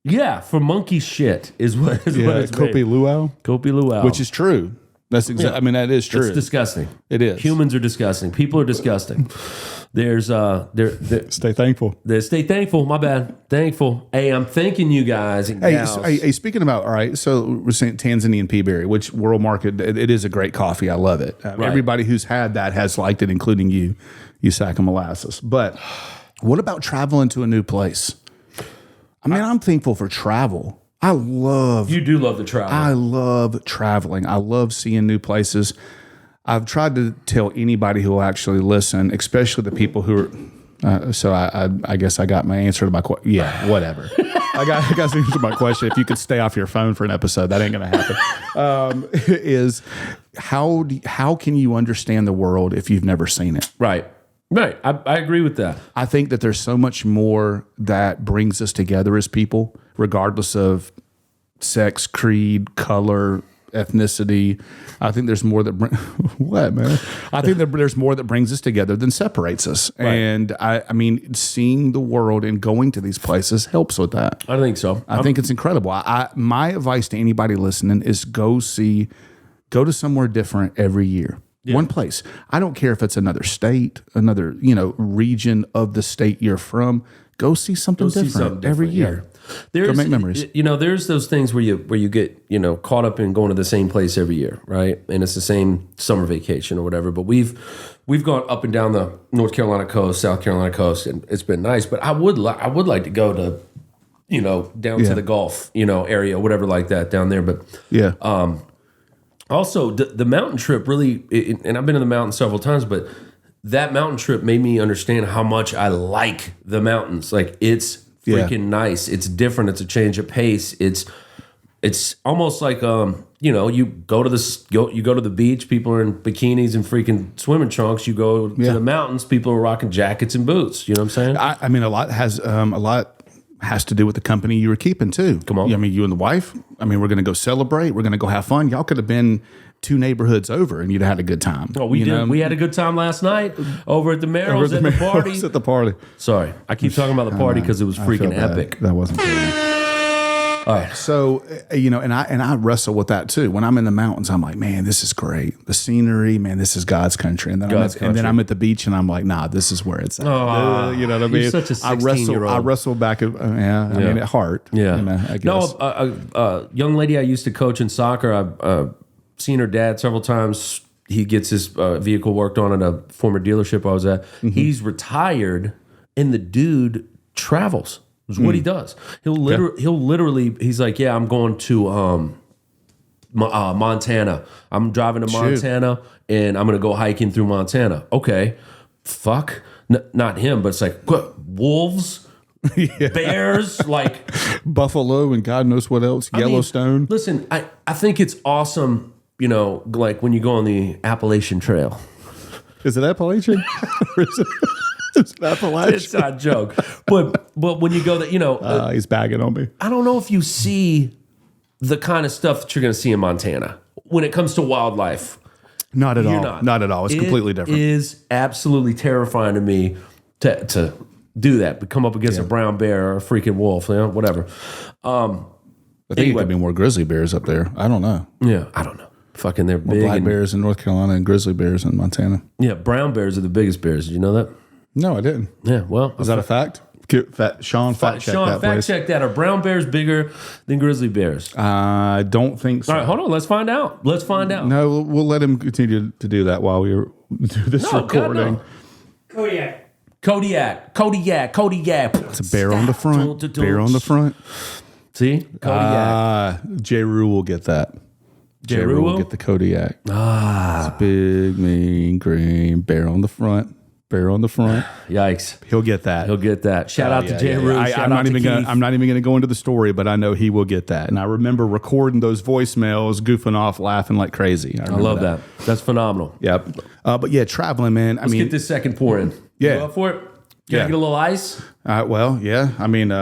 Yeah, for monkey shit is what it's Kopi Luau. Kopi Luau. Which is true. That's exactly. I mean, that is true. It's disgusting. It is. Humans are disgusting. People are disgusting. There's Stay thankful. Stay thankful. My bad. Thankful. Hey, I'm thanking you guys and gals. Hey, speaking about, all right, so we're saying Tanzanian Peaberry, which World Market, it is a great coffee. I love it. Everybody who's had that has liked it, including you sack of molasses. But what about traveling to a new place? I mean, I'm thankful for travel. You do love the travel. I love traveling. I love seeing new places. I've tried to tell anybody who will actually listen, especially the people who are. So I guess I got my answer to my question. Yeah, whatever. I got the answer to my question. If you could stay off your phone for an episode, that ain't going to happen. Is how can you understand the world if you've never seen it? Right. I agree with that. I think that there's so much more that brings us together as people, regardless of sex, creed, color, ethnicity. I think there's more that what, man? I think that there's more that brings us together than separates us. Right. And I mean, seeing the world and going to these places helps with that. I think so. I think it's incredible. My advice to anybody listening is go to somewhere different every year. Yeah. One place. I don't care if it's another state, another, region of the state you're from. Go see something different every year. Yeah. Go make memories. There's those things where you get, caught up in going to the same place every year, right? And it's the same summer vacation or whatever. But we've gone up and down the North Carolina coast, South Carolina coast, and it's been nice. But I would like to go to, down to the Gulf, area, whatever like that down there. But yeah. Also, the mountain trip really, and I've been in the mountains several times, but that mountain trip made me understand how much I like the mountains. Like, it's freaking nice. It's different. It's a change of pace. It's almost like you go to the beach. People are in bikinis and freaking swimming trunks. You go to the mountains. People are rocking jackets and boots. You know what I'm saying? I mean, a lot has to do with the company you were keeping too. Come on. I mean, you and the wife. I mean, we're going to go celebrate. We're going to go have fun. Y'all could have been 2 neighborhoods over, and you'd have had a good time. Oh, we did. We had a good time last night over at the Merrill's at the party. At the party. Sorry, I keep talking about the party because it was freaking epic. That wasn't good. All right. So, and I wrestle with that too. When I'm in the mountains, I'm like, man, this is great. The scenery, man, this is God's country. And then I'm at the beach and I'm like, nah, this is where it's at. You know what I mean? You're such a 16-year-old. I wrestle back at, I mean, at heart. Yeah. I guess. No, a young lady I used to coach in soccer, I've seen her dad several times. He gets his vehicle worked on at a former dealership I was at. Mm-hmm. He's retired and the dude travels. Is what he does. He'll literally. He's like, yeah, I'm going to Montana. I'm driving to Montana, and I'm going to go hiking through Montana. Okay, fuck, not him, but it's like what, wolves, bears, like buffalo, and God knows what else. Yellowstone. Listen, I think it's awesome. Like when you go on the Appalachian Trail. Is it Appalachian? Or is it? It's not a joke, but when you go there, he's bagging on me. I don't know if you see the kind of stuff that you're going to see in Montana when it comes to wildlife. Not at You're all. Not at all. It's completely different. It is absolutely terrifying to me to do that, but come up against a brown bear or a freaking wolf, whatever. I think it could be more grizzly bears up there. I don't know. Yeah, I don't know. Fucking, they're big. Black bears in North Carolina and grizzly bears in Montana. Yeah, brown bears are the biggest bears. Did you know that? No, I didn't. Yeah, well. Is that a fact? Sean, fact check that, please. Check that. Are brown bears bigger than grizzly bears? I don't think so. All right, hold on. Let's find out. No, we'll let him continue to do that while we do this recording. God, no. Kodiak. It's a bear on the front. Bear on the front. See? Kodiak. J. Rue will get that. J. Rue will get the Kodiak. It's a big, mean, green bear on the front. Bear on the front. Yikes. He'll get that. Shout out to J. Rue. I'm not even gonna go into the story, but I know he will get that. And I remember recording those voicemails, goofing off, laughing like crazy. I love that. That's phenomenal. Yep. But yeah, traveling, man. Let's get this second pour in. Yeah. You up for it? Can I get a little ice? Well, yeah. I mean, do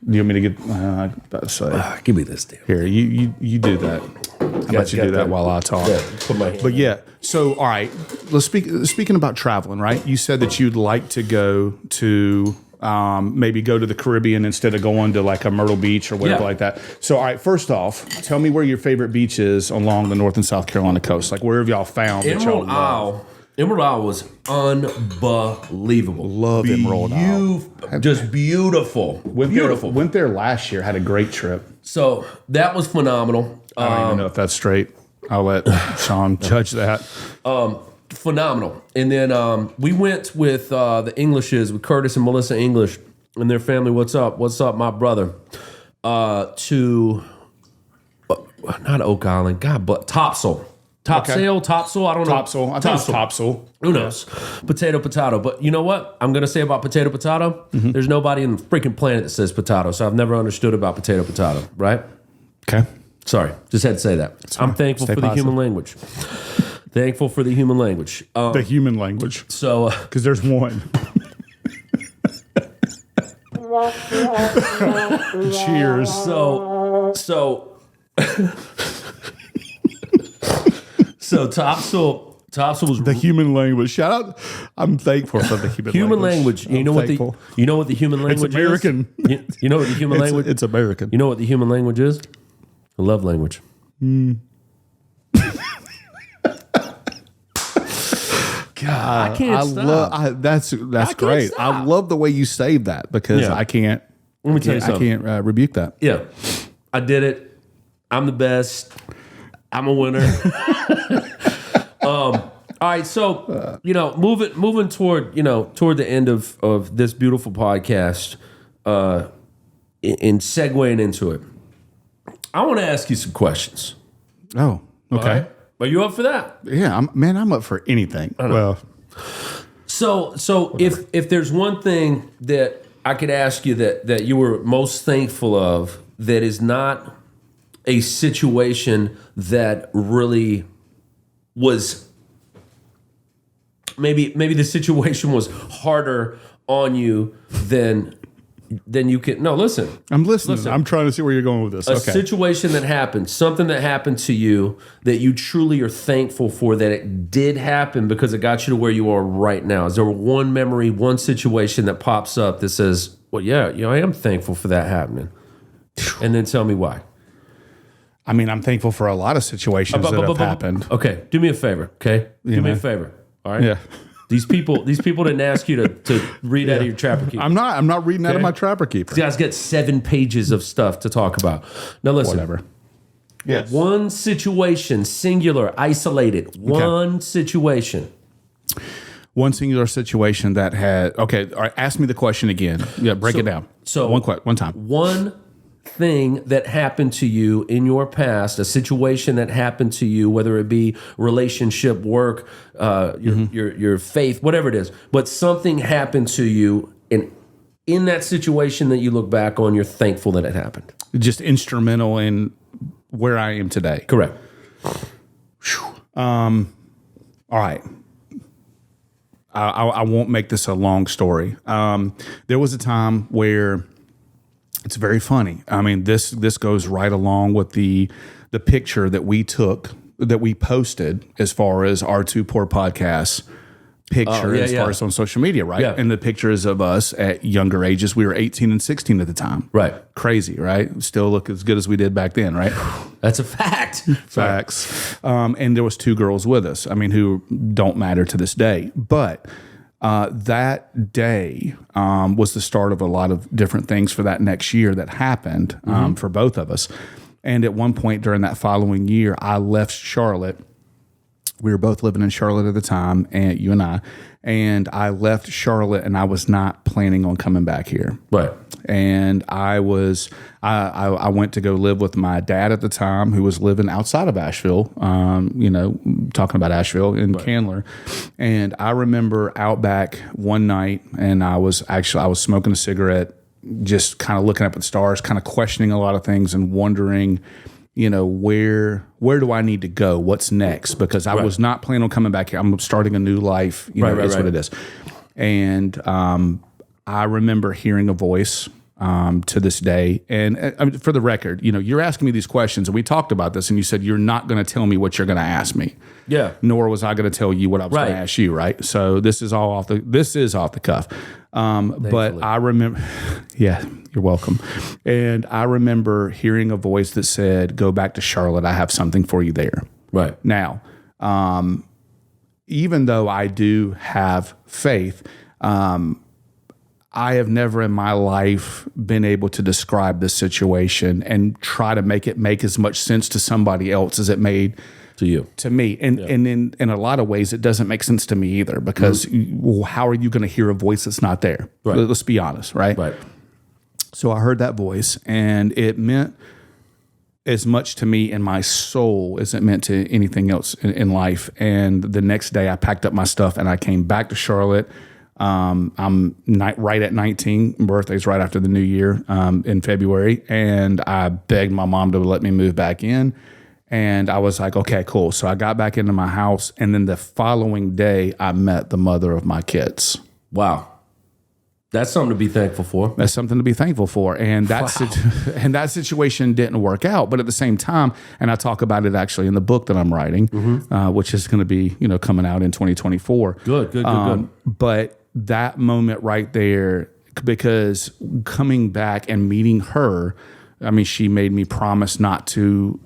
you want me to get? I was about to say, give me this, dude. Here, you do that. I'll let you do that while I talk. Yeah, put my hand but yeah, so all right. Let's speaking about traveling, right? You said that you'd like to go to maybe go to the Caribbean instead of going to like a Myrtle Beach or whatever like that. So all right, first off, tell me where your favorite beach is along the North and South Carolina coast. Like where have y'all found Emerald Isle? Emerald Isle was unbelievable. Love Emerald Isle. Just beautiful. Went there last year. Had a great trip. So that was phenomenal. I don't even know if that's straight. I'll let Sean judge that. Phenomenal. And then we went with the Englishes, with Curtis and Melissa English and their family. What's up, my brother? To not Oak Island, God, but Topsail. Topsail, I don't know. Topsail. I think it's Topsail. Who knows? Potato. But you know what I'm going to say about potato? Mm-hmm. There's nobody in the freaking planet that says potato, so I've never understood about potato, right? Okay. Sorry, just had to say that. I'm thankful for the human language. Thankful for the human language. The human language. So, because there's one. Cheers. So Topsail was the human language. Shout out! I'm thankful for the human language. You know what the human language it's American. is? You know what the human language? It's American. You know what the human language is? The love language. God, I can't stop. That's great. I love the way you saved that because I can't. Let me tell you something. I can't rebuke that. Yeah, I did it. I'm the best. I'm a winner. All right, so moving toward the end of this beautiful podcast, in segueing into it, I want to ask you some questions. Oh, okay. Right? Are you up for that? Yeah, I'm up for anything. Well, so if there's one thing that I could ask you that you were most thankful of that is not a situation that really was maybe the situation was harder on you than you can. No, listen. I'm listening. I'm trying to see where you're going with this. A situation that happened, something that happened to you that you truly are thankful for that it did happen because it got you to where you are right now. Is there one memory, one situation that pops up that says, well, yeah, I am thankful for that happening? And then tell me why. I mean, I'm thankful for a lot of situations that have happened. Okay, do me a favor, okay? Do me a favor, all right? Yeah. These people didn't ask you to read out of your Trapper Keeper. I'm not reading out of my Trapper Keeper. These guys get 7 pages of stuff to talk about. Now listen. Whatever. Yes. One situation, singular, isolated. One situation. One singular situation that had. Okay, all right. Ask me the question again. Yeah, break it down. So one time. One thing that happened to you in your past, a situation that happened to you, whether it be relationship, work, your faith, whatever it is, but something happened to you, and in that situation that you look back on, you're thankful that it happened. Just instrumental in where I am today. Correct. All right. I won't make this a long story. There was a time where It's very funny. I mean, this goes right along with the picture that we took, that we posted as far as our Two Poor Podcasts picture as far as on social media, right? Yeah. And the pictures of us at younger ages. We were 18 and 16 at the time. Right. Crazy, right? Still look as good as we did back then, right? That's a fact. Facts. And there was 2 girls with us, I mean, who don't matter to this day. But that day was the start of a lot of different things for that next year that happened for both of us. And at one point during that following year, I left Charlotte. We were both living in Charlotte at the time, and you and I left Charlotte, and I was not planning on coming back here. Right. And I went to go live with my dad at the time, who was living outside of Asheville, talking about Asheville in Candler. And I remember out back one night, and I was smoking a cigarette, just kind of looking up at the stars, kind of questioning a lot of things and wondering, where do I need to go? What's next? Because I was not planning on coming back here. I'm starting a new life. That's what it is. And I remember hearing a voice to this day. And for the record, you're asking me these questions, and we talked about this, and you said you're not going to tell me what you're going to ask me. Yeah. Nor was I going to tell you what I was going to ask you. Right. So this is off the cuff. But I remember, yeah, you're welcome. And I remember hearing a voice that said, "Go back to Charlotte. I have something for you there." Right. Now, even though I do have faith, I have never in my life been able to describe this situation and try to make it make as much sense to somebody else as it made to me. And in a lot of ways, it doesn't make sense to me either, because how are you going to hear a voice that's not there? Right. Let's be honest, right? Right. So I heard that voice, and it meant as much to me in my soul as it meant to anything else in life. And the next day I packed up my stuff and I came back to Charlotte. I'm right at 19. Birthday's right after the new year, in February. And I begged my mom to let me move back in. And I was like, okay, cool. So I got back into my house. And then the following day I met the mother of my kids. Wow. That's something to be thankful for. That's something to be thankful for. And that situation didn't work out. But at the same time, and I talk about it actually in the book that I'm writing, which is going to be, coming out in 2024. Good. But that moment right there, because coming back and meeting her, I mean, she made me promise not to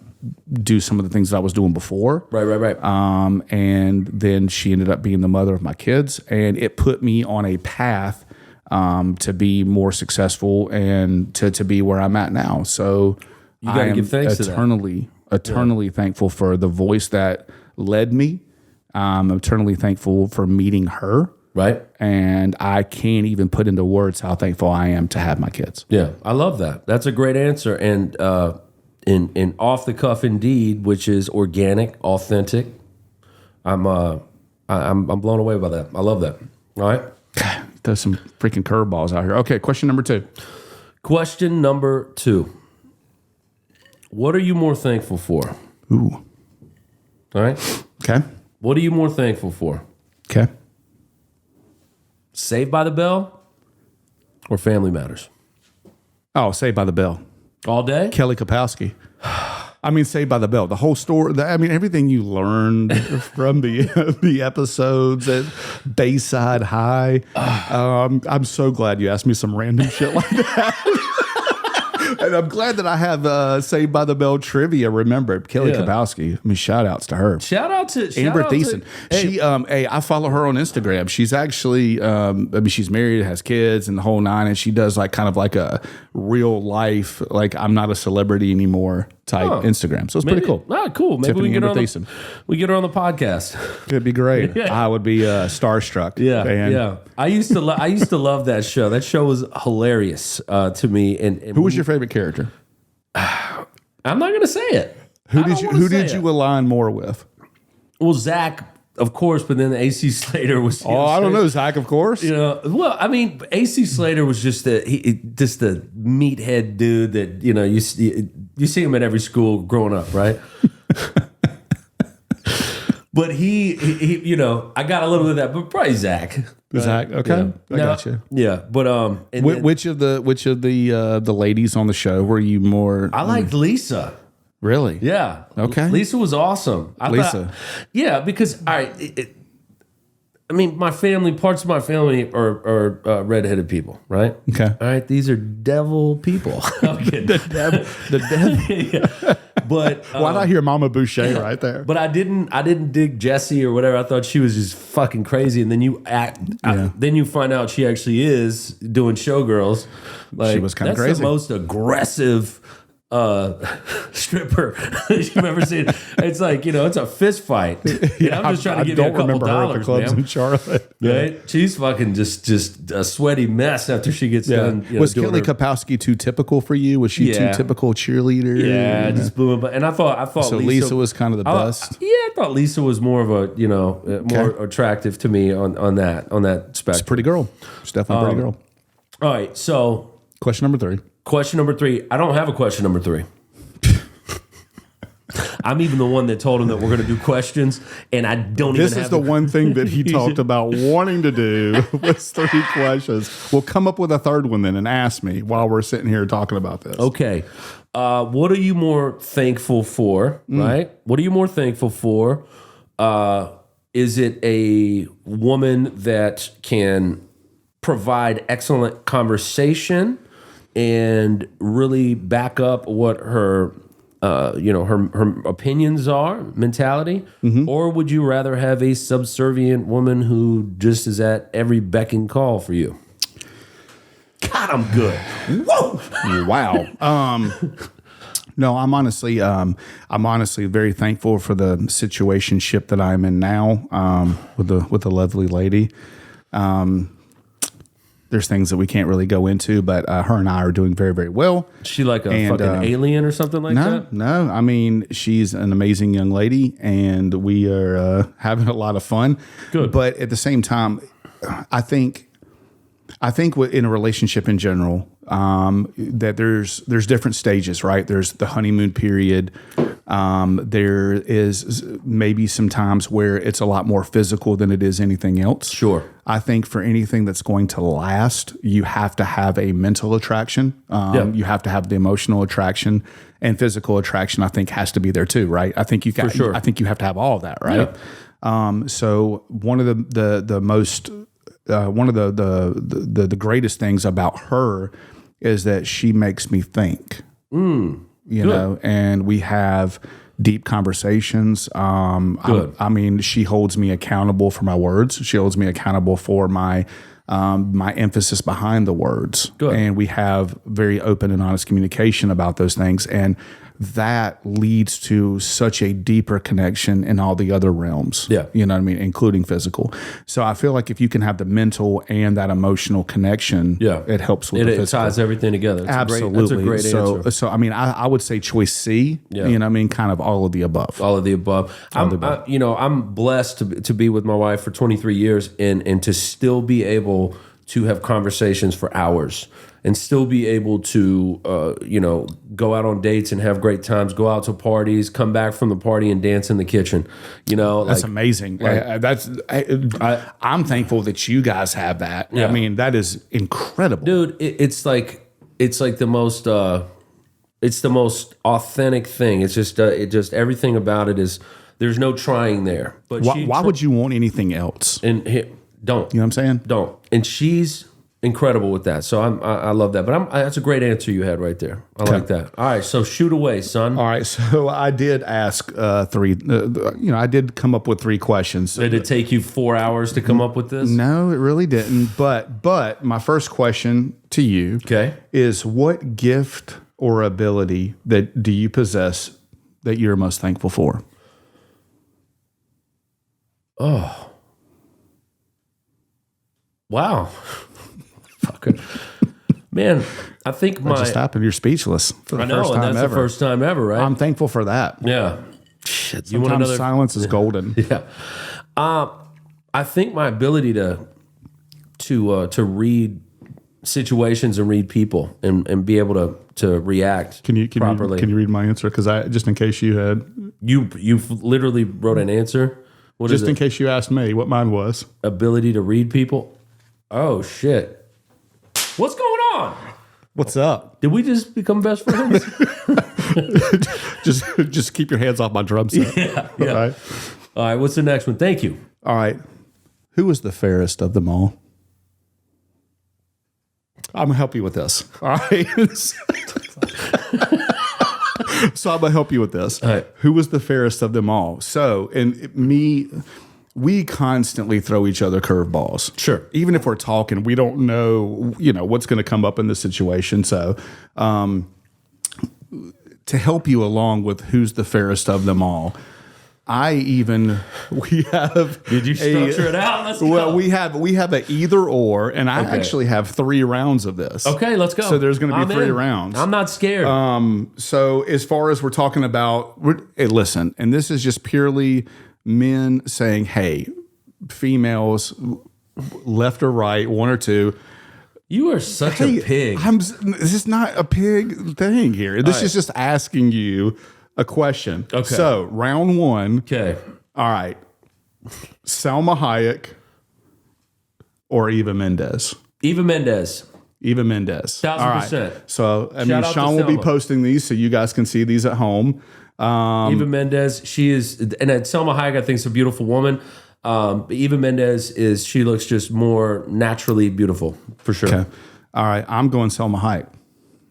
do some of the things that I was doing before. Right. And then she ended up being the mother of my kids. And it put me on a path to be more successful and to be where I'm at now. So you got to give thanks to that. Eternally thankful for the voice that led me. I'm eternally thankful for meeting her. Right. And I can't even put into words how thankful I am to have my kids. Yeah, I love that. That's a great answer. And in off the cuff indeed, which is organic, authentic. I'm blown away by that. I love that. All right. There's some freaking curveballs out here. Okay, question number 2. Question number 2. What are you more thankful for? Ooh. All right. Okay. What are you more thankful for? Okay. Saved by the Bell or Family Matters? Oh, Saved by the Bell. All day? Kelly Kapowski. I mean, Saved by the Bell. The whole story. Everything you learned from the episodes at Bayside High. I'm so glad you asked me some random shit like that. And I'm glad that I have Saved by the Bell trivia remembered. Kelly Kapowski. I mean, shout outs to her. Shout out to Amber Thiessen. She, I follow her on Instagram. She's actually, she's married, has kids, and the whole nine. And she does kind of a real life, I'm not a celebrity anymore type Instagram. So it's pretty cool. Cool. Maybe Tiffany we get her on the podcast. It'd be great. I would be starstruck. Yeah. I used to love that show. That show was hilarious to me. And who was your favorite character? I'm not going to say it. Who did you align more with? Well, Zach, of course, but then AC Slater was. I don't know, Zach, of course. AC Slater was just the meathead dude that you see him at every school growing up, right? But he, you know, I got a little bit of that, but probably Zach. Zach, okay, I got you. Yeah, but and then, Which of the ladies on the show were you more? I liked Lisa. Really? Yeah. Okay. Lisa was awesome. Lisa. Yeah, because all right. I mean, parts of my family are redheaded people, right? Okay. All right, these are devil people. I'm kidding. The devil. Yeah. But Why not hear Mama Boucher right there? But I didn't dig Jessie or whatever. I thought she was just fucking crazy. And then then you find out she actually is doing Showgirls. Like, She was kinda that's crazy. the most aggressive stripper you've ever seen. It's like, you know, it's a fist fight. Yeah, I'm just trying to give you a couple dollars, her at the clubs man. in Charlotte. Right? She's fucking just a sweaty mess after she gets done. You know, Was doing Kelly her- Kapowski too typical for you? Was she Yeah. too typical cheerleader? Yeah, just booming. But and I thought So Lisa was kind of the best. Yeah, I thought Lisa was more of a more attractive to me on that She's a spectrum. pretty girl. She's definitely a pretty girl. All right, so Question number 3. question number 3. I don't have a question number 3. I'm even the one that told him that we're going to do questions, and I don't This even is have the one thing that he talked about wanting to do was 3 questions. We'll come up with a third one then and ask me while we're sitting here talking about this. Okay. What are you more thankful for, right? What are you more thankful for? Is it a woman that can provide excellent conversation and really back up what her her opinions are, mentality? Or would you rather have a subservient woman who just is at every beck and call for you? God, I'm good. Whoa! Wow. No, I'm honestly very thankful for the situationship that I'm in now with a lovely lady. There's things that we can't really go into, but her and I are doing very, very well. She like a fucking alien or something like that? No. I mean, she's an amazing young lady, and we are having a lot of fun. Good. But at the same time, I think in a relationship in general, that there's different stages, right? There's the honeymoon period. There is maybe some times where it's a lot more physical than it is anything else. Sure. I think for anything that's going to last, you have to have a mental attraction. You have to have the emotional attraction, and physical attraction, I think, has to be there too, right? I think you got. sure. I think you have to have all of that, right? So one of the most one of the greatest things about her is that she makes me think. You know, and we have deep conversations. I mean, she holds me accountable for my words. She holds me accountable for my emphasis behind the words. Good. And we have very open and honest communication about those things. And that leads to such a deeper connection in all the other realms. Yeah. You know what I mean? Including physical. So I feel like if you can have the mental and that emotional connection, it helps with the It physical. ties everything together. Absolutely. That's a great answer. So I mean, I would say choice C. Yeah. You know what I mean? Kind of all of the above. All of the above. I'm blessed to be with my wife for 23 years and to still be able to have conversations for hours and still be able to, go out on dates and have great times, go out to parties, come back from the party and dance in the kitchen. You know, That's amazing. I'm thankful that you guys have that. Yeah. I mean, that is incredible. dude. It's like the most. It's the most authentic thing. It's just everything about it is. There's no trying there. But Why would you want anything else? And don't. You know what I'm saying? Don't. And she's incredible with that. So I love that. But that's a great answer you had right there. I like that. All right, so shoot away, son. All right, so I did ask 3. I did come up with 3 questions. Did it take you 4 hours to come up with this? No, it really didn't. But my first question to you is, what gift or ability that do you possess that you're most thankful for? Oh. Wow. Fucker. Man, I think What just happened? You're speaceless for the first time and that's ever. the first time ever, right? I'm thankful for that. Yeah. Shit, you Sometimes want another silence is golden. Yeah. I think my ability to read situations and read people and be able to react properly. Can you read my answer? Because just in case you had. You literally wrote an answer. What Just is in it? case you asked me what mine was. Ability to read people. Oh shit! What's going on? What's up? Did we just become best friends? Just keep your hands off my drum set. Yeah. All right. All right. What's the next one? Thank you. All right. Who was the fairest of them all? I'm gonna help you with this. All right. So I'm gonna help you with this. All right. Who was the fairest of them all? So, we constantly throw each other curveballs. Sure. Even if we're talking, we don't know, what's going to come up in the situation. So, to help you along with who's the fairest of them all, we have. Did you structure it out? Let's go. Well, we have an either or, and I actually have 3 rounds of this. Okay, let's go. So there's going to be 3 in. rounds. I'm not scared. So as far as we're talking about, hey, listen, and this is just purely men saying, hey, females, left or right, 1 or 2. You are such a pig. This is not a pig thing here. This is just asking you a question. Okay. So round 1. Okay. All right. Salma Hayek or Eva Mendes? Eva Mendes. Eva Mendes. 1000%. All right. So, Shout out to Sean will be Selma. posting these so you guys can see these at home. Eva Mendes, she is, and Selma Hayek, I think, is a beautiful woman. But Eva Mendes she looks just more naturally beautiful, for sure. Okay. All right. I'm going Selma Hayek.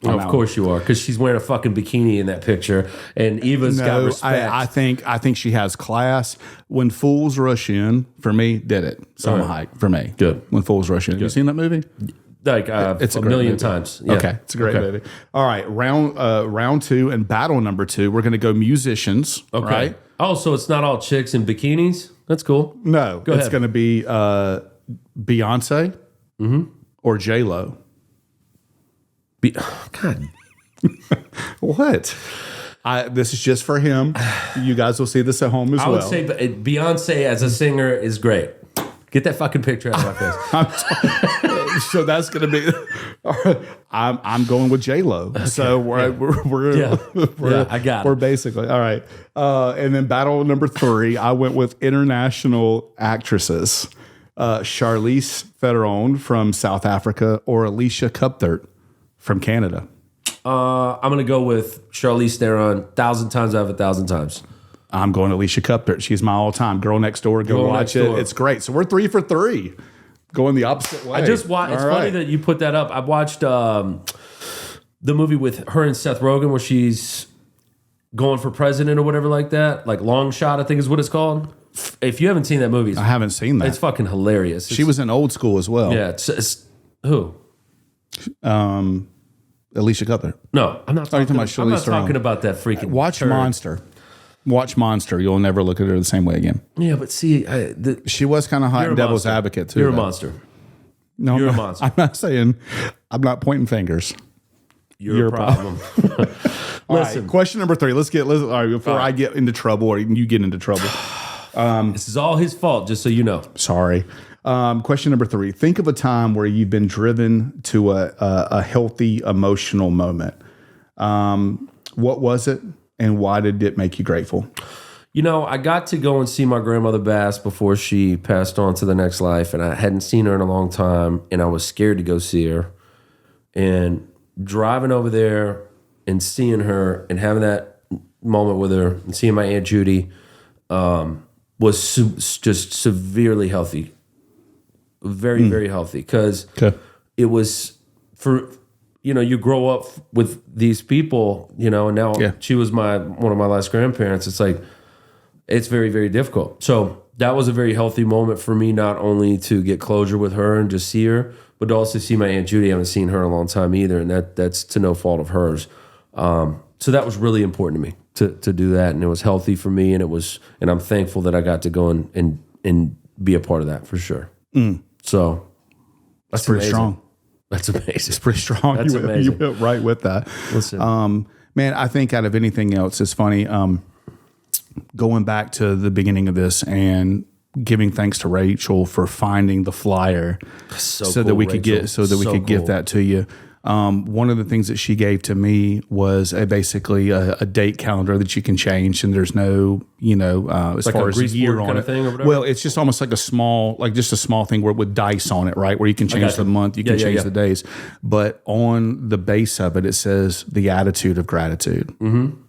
Oh, of course you are, because she's wearing a fucking bikini in that picture, and Eva's got respect. I think she has class. When Fools Rush In, for me, did it. Selma Hayek, for me. Good. When Fools Rush In. Have you seen that movie? Like It's a great million movie. times. Yeah. Okay, it's a great movie. All right, round 2 and battle number 2. We're going to go musicians. Okay. Right? Oh, so it's not all chicks in bikinis? That's cool. No, it's ahead. going to be Beyonce or J Lo. God. What? This is just for him. You guys will see this at home as I well. would say Beyonce as a singer is great. Get that fucking picture out of my face. So that's going to be. I'm going with J Lo. So I got it. We're basically all right. And then battle number 3, I went with international actresses: Charlize Theron from South Africa or Alicia Cuthbert from Canada. I'm going to go with Charlize Theron 1,000 times out of 1,000 times. I'm going Alicia Cuthbert. She's my all-time Girl Next Door. Go Girl watch Next it. Door. It's great. So we're 3 for 3, going the opposite way. I just watched. It's funny that you put that up. I watched the movie with her and Seth Rogen where she's going for president or whatever like that. Like Long Shot, I think is what it's called. If you haven't seen that movie, I haven't seen that. it's fucking hilarious. She was in Old School as well. Yeah. It's who? Alicia Cuthbert. No, I'm not you're talking, talking about I'm not Charlize Theron. talking about that freaking Watch turd. Monster. Watch Monster. You'll never look at her the same way again. Yeah, but see, She was kind of hot you're in a Devil's monster. Advocate too. You're a though. monster. No, You're I'm a not- monster. I'm not saying. I'm not pointing fingers. You're a problem. All Listen, right, question number 3. Let's all right, before I get into trouble or you get into trouble. this is all his fault, just so you know. Sorry. Question number 3. Think of a time where you've been driven to a healthy emotional moment. What was it, and why did it make you grateful? You know, I got to go and see my grandmother Bass before she passed on to the next life, and I hadn't seen her in a long time, and I was scared to go see her. And driving over there and seeing her and having that moment with her and seeing my Aunt Judy was just severely healthy. Very, very healthy. Because it was for, you grow up with these people, and now she was one of my last grandparents. It's like, it's very, very difficult. So that was a very healthy moment for me, not only to get closure with her and just see her, but to also see my Aunt Judy. I haven't seen her in a long time either, and that's to no fault of hers. So that was really important to me to do that, and it was healthy for me, and I'm thankful that I got to go and be a part of that for sure. So that's pretty amazing. strong. That's amazing. It's pretty strong. That's amazing. You went right with that. Listen. Man, I think out of anything else, it's funny. Going back to the beginning of this and giving thanks to Rachel for finding the flyer so that cool, we could Rachel. get, so that we could give cool. that to you. One of the things that she gave to me was basically a date calendar that you can change, and there's no, as like far a as grease year board on kind it. of thing or whatever? Well, it's just almost like a small thing where with dice on it, right? Where you can change the month, you can change the days. But on the base of it, it says the attitude of gratitude. Mm-hmm.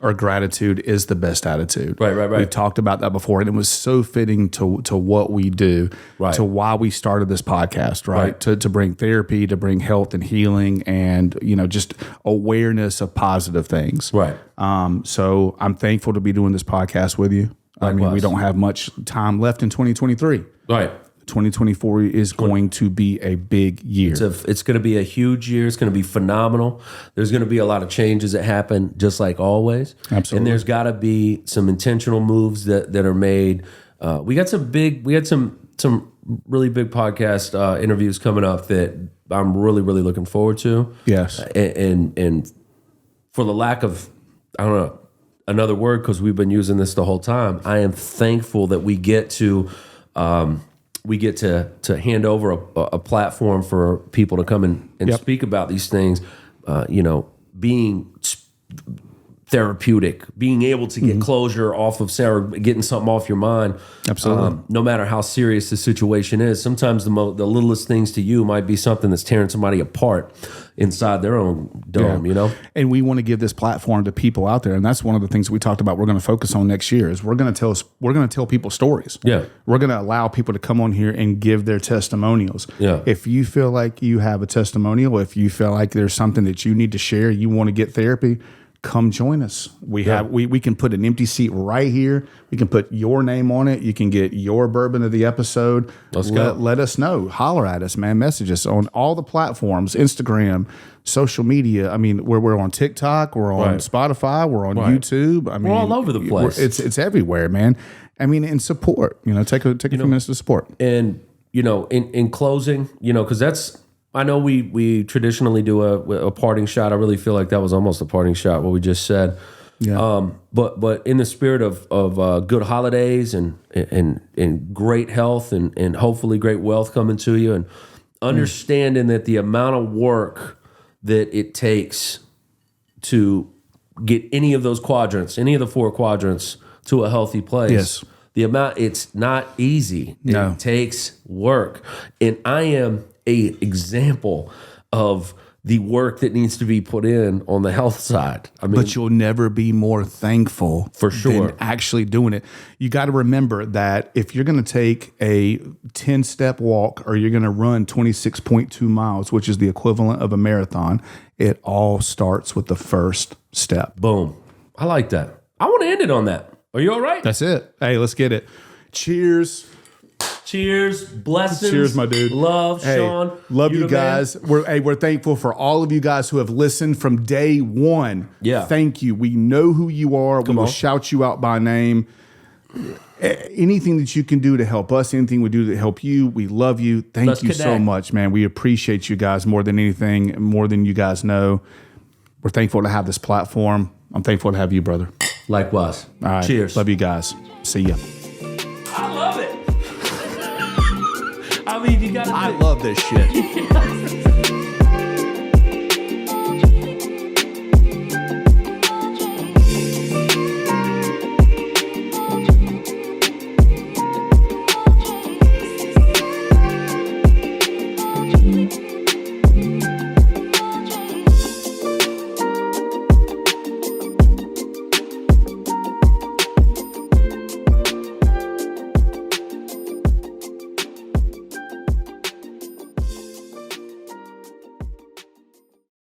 Or gratitude is the best attitude. Right. We've talked about that before, and it was so fitting to what we do, to why we started this podcast, right? To bring therapy, to bring health and healing, and just awareness of positive things. Right. So I'm thankful to be doing this podcast with you. I mean, we don't have much time left in 2023. Right. 2024 is going to be a big year. It's going to be a huge year. It's going to be phenomenal. There's going to be a lot of changes that happen, just like always. Absolutely. And there's got to be some intentional moves that are made. We had some really big podcast interviews coming up that I'm really, really looking forward to. Yes. And for the lack of, I don't know, another word, because we've been using this the whole time, I am thankful that we get to hand over a platform for people to come and speak about these things, being therapeutic, being able to get closure off of Sarah, getting something off your mind. Absolutely. No matter how serious the situation is, sometimes the littlest things to you might be something that's tearing somebody apart inside their own dome, And we want to give this platform to people out there, and that's one of the things we talked about. We're going to focus on next year is we're going to tell people stories. Yeah, we're going to allow people to come on here and give their testimonials. Yeah, if you feel like you have a testimonial, if you feel like there's something that you need to share, you want to get therapy, come join us. We can put an empty seat right here. We can put your name on it. You can get your bourbon of the episode. Let us know. Holler at us, man. Message us on all the platforms, Instagram, social media. I mean, we're on TikTok, we're on Spotify, we're on YouTube. I mean, we're all over the place. It's everywhere, man. I mean, and support. Take a few minutes to support. And in closing, because that's. I know we traditionally do a parting shot. I really feel like that was almost a parting shot, what we just said. Yeah. But in the spirit of good holidays and great health and hopefully great wealth coming to you, and understanding that the amount of work that it takes to get any of those quadrants, any of the 4 quadrants to a healthy place. Yes. It's not easy. No. It takes work. And I am a example of the work that needs to be put in on the health side. I mean, but you'll never be more thankful for sure than actually doing it. You got to remember that if you're going to take a 10-step walk or you're going to run 26.2 miles, which is the equivalent of a marathon, it all starts with the first step. Boom. I like that. I want to end it on that. Are you all right? That's it. Hey, let's get it. Cheers. Cheers, blessings. Cheers, my dude. Love, hey, Sean. Love you guys. We're thankful for all of you guys who have listened from day one. Yeah. Thank you. We know who you are. We will shout you out by name. Anything that you can do to help us, anything we do to help you, we love you. Thank you so much, man. We appreciate you guys more than anything, more than you guys know. We're thankful to have this platform. I'm thankful to have you, brother. Likewise. All right. Cheers. Love you guys. See ya. I love it. I mean, you got. I love this shit.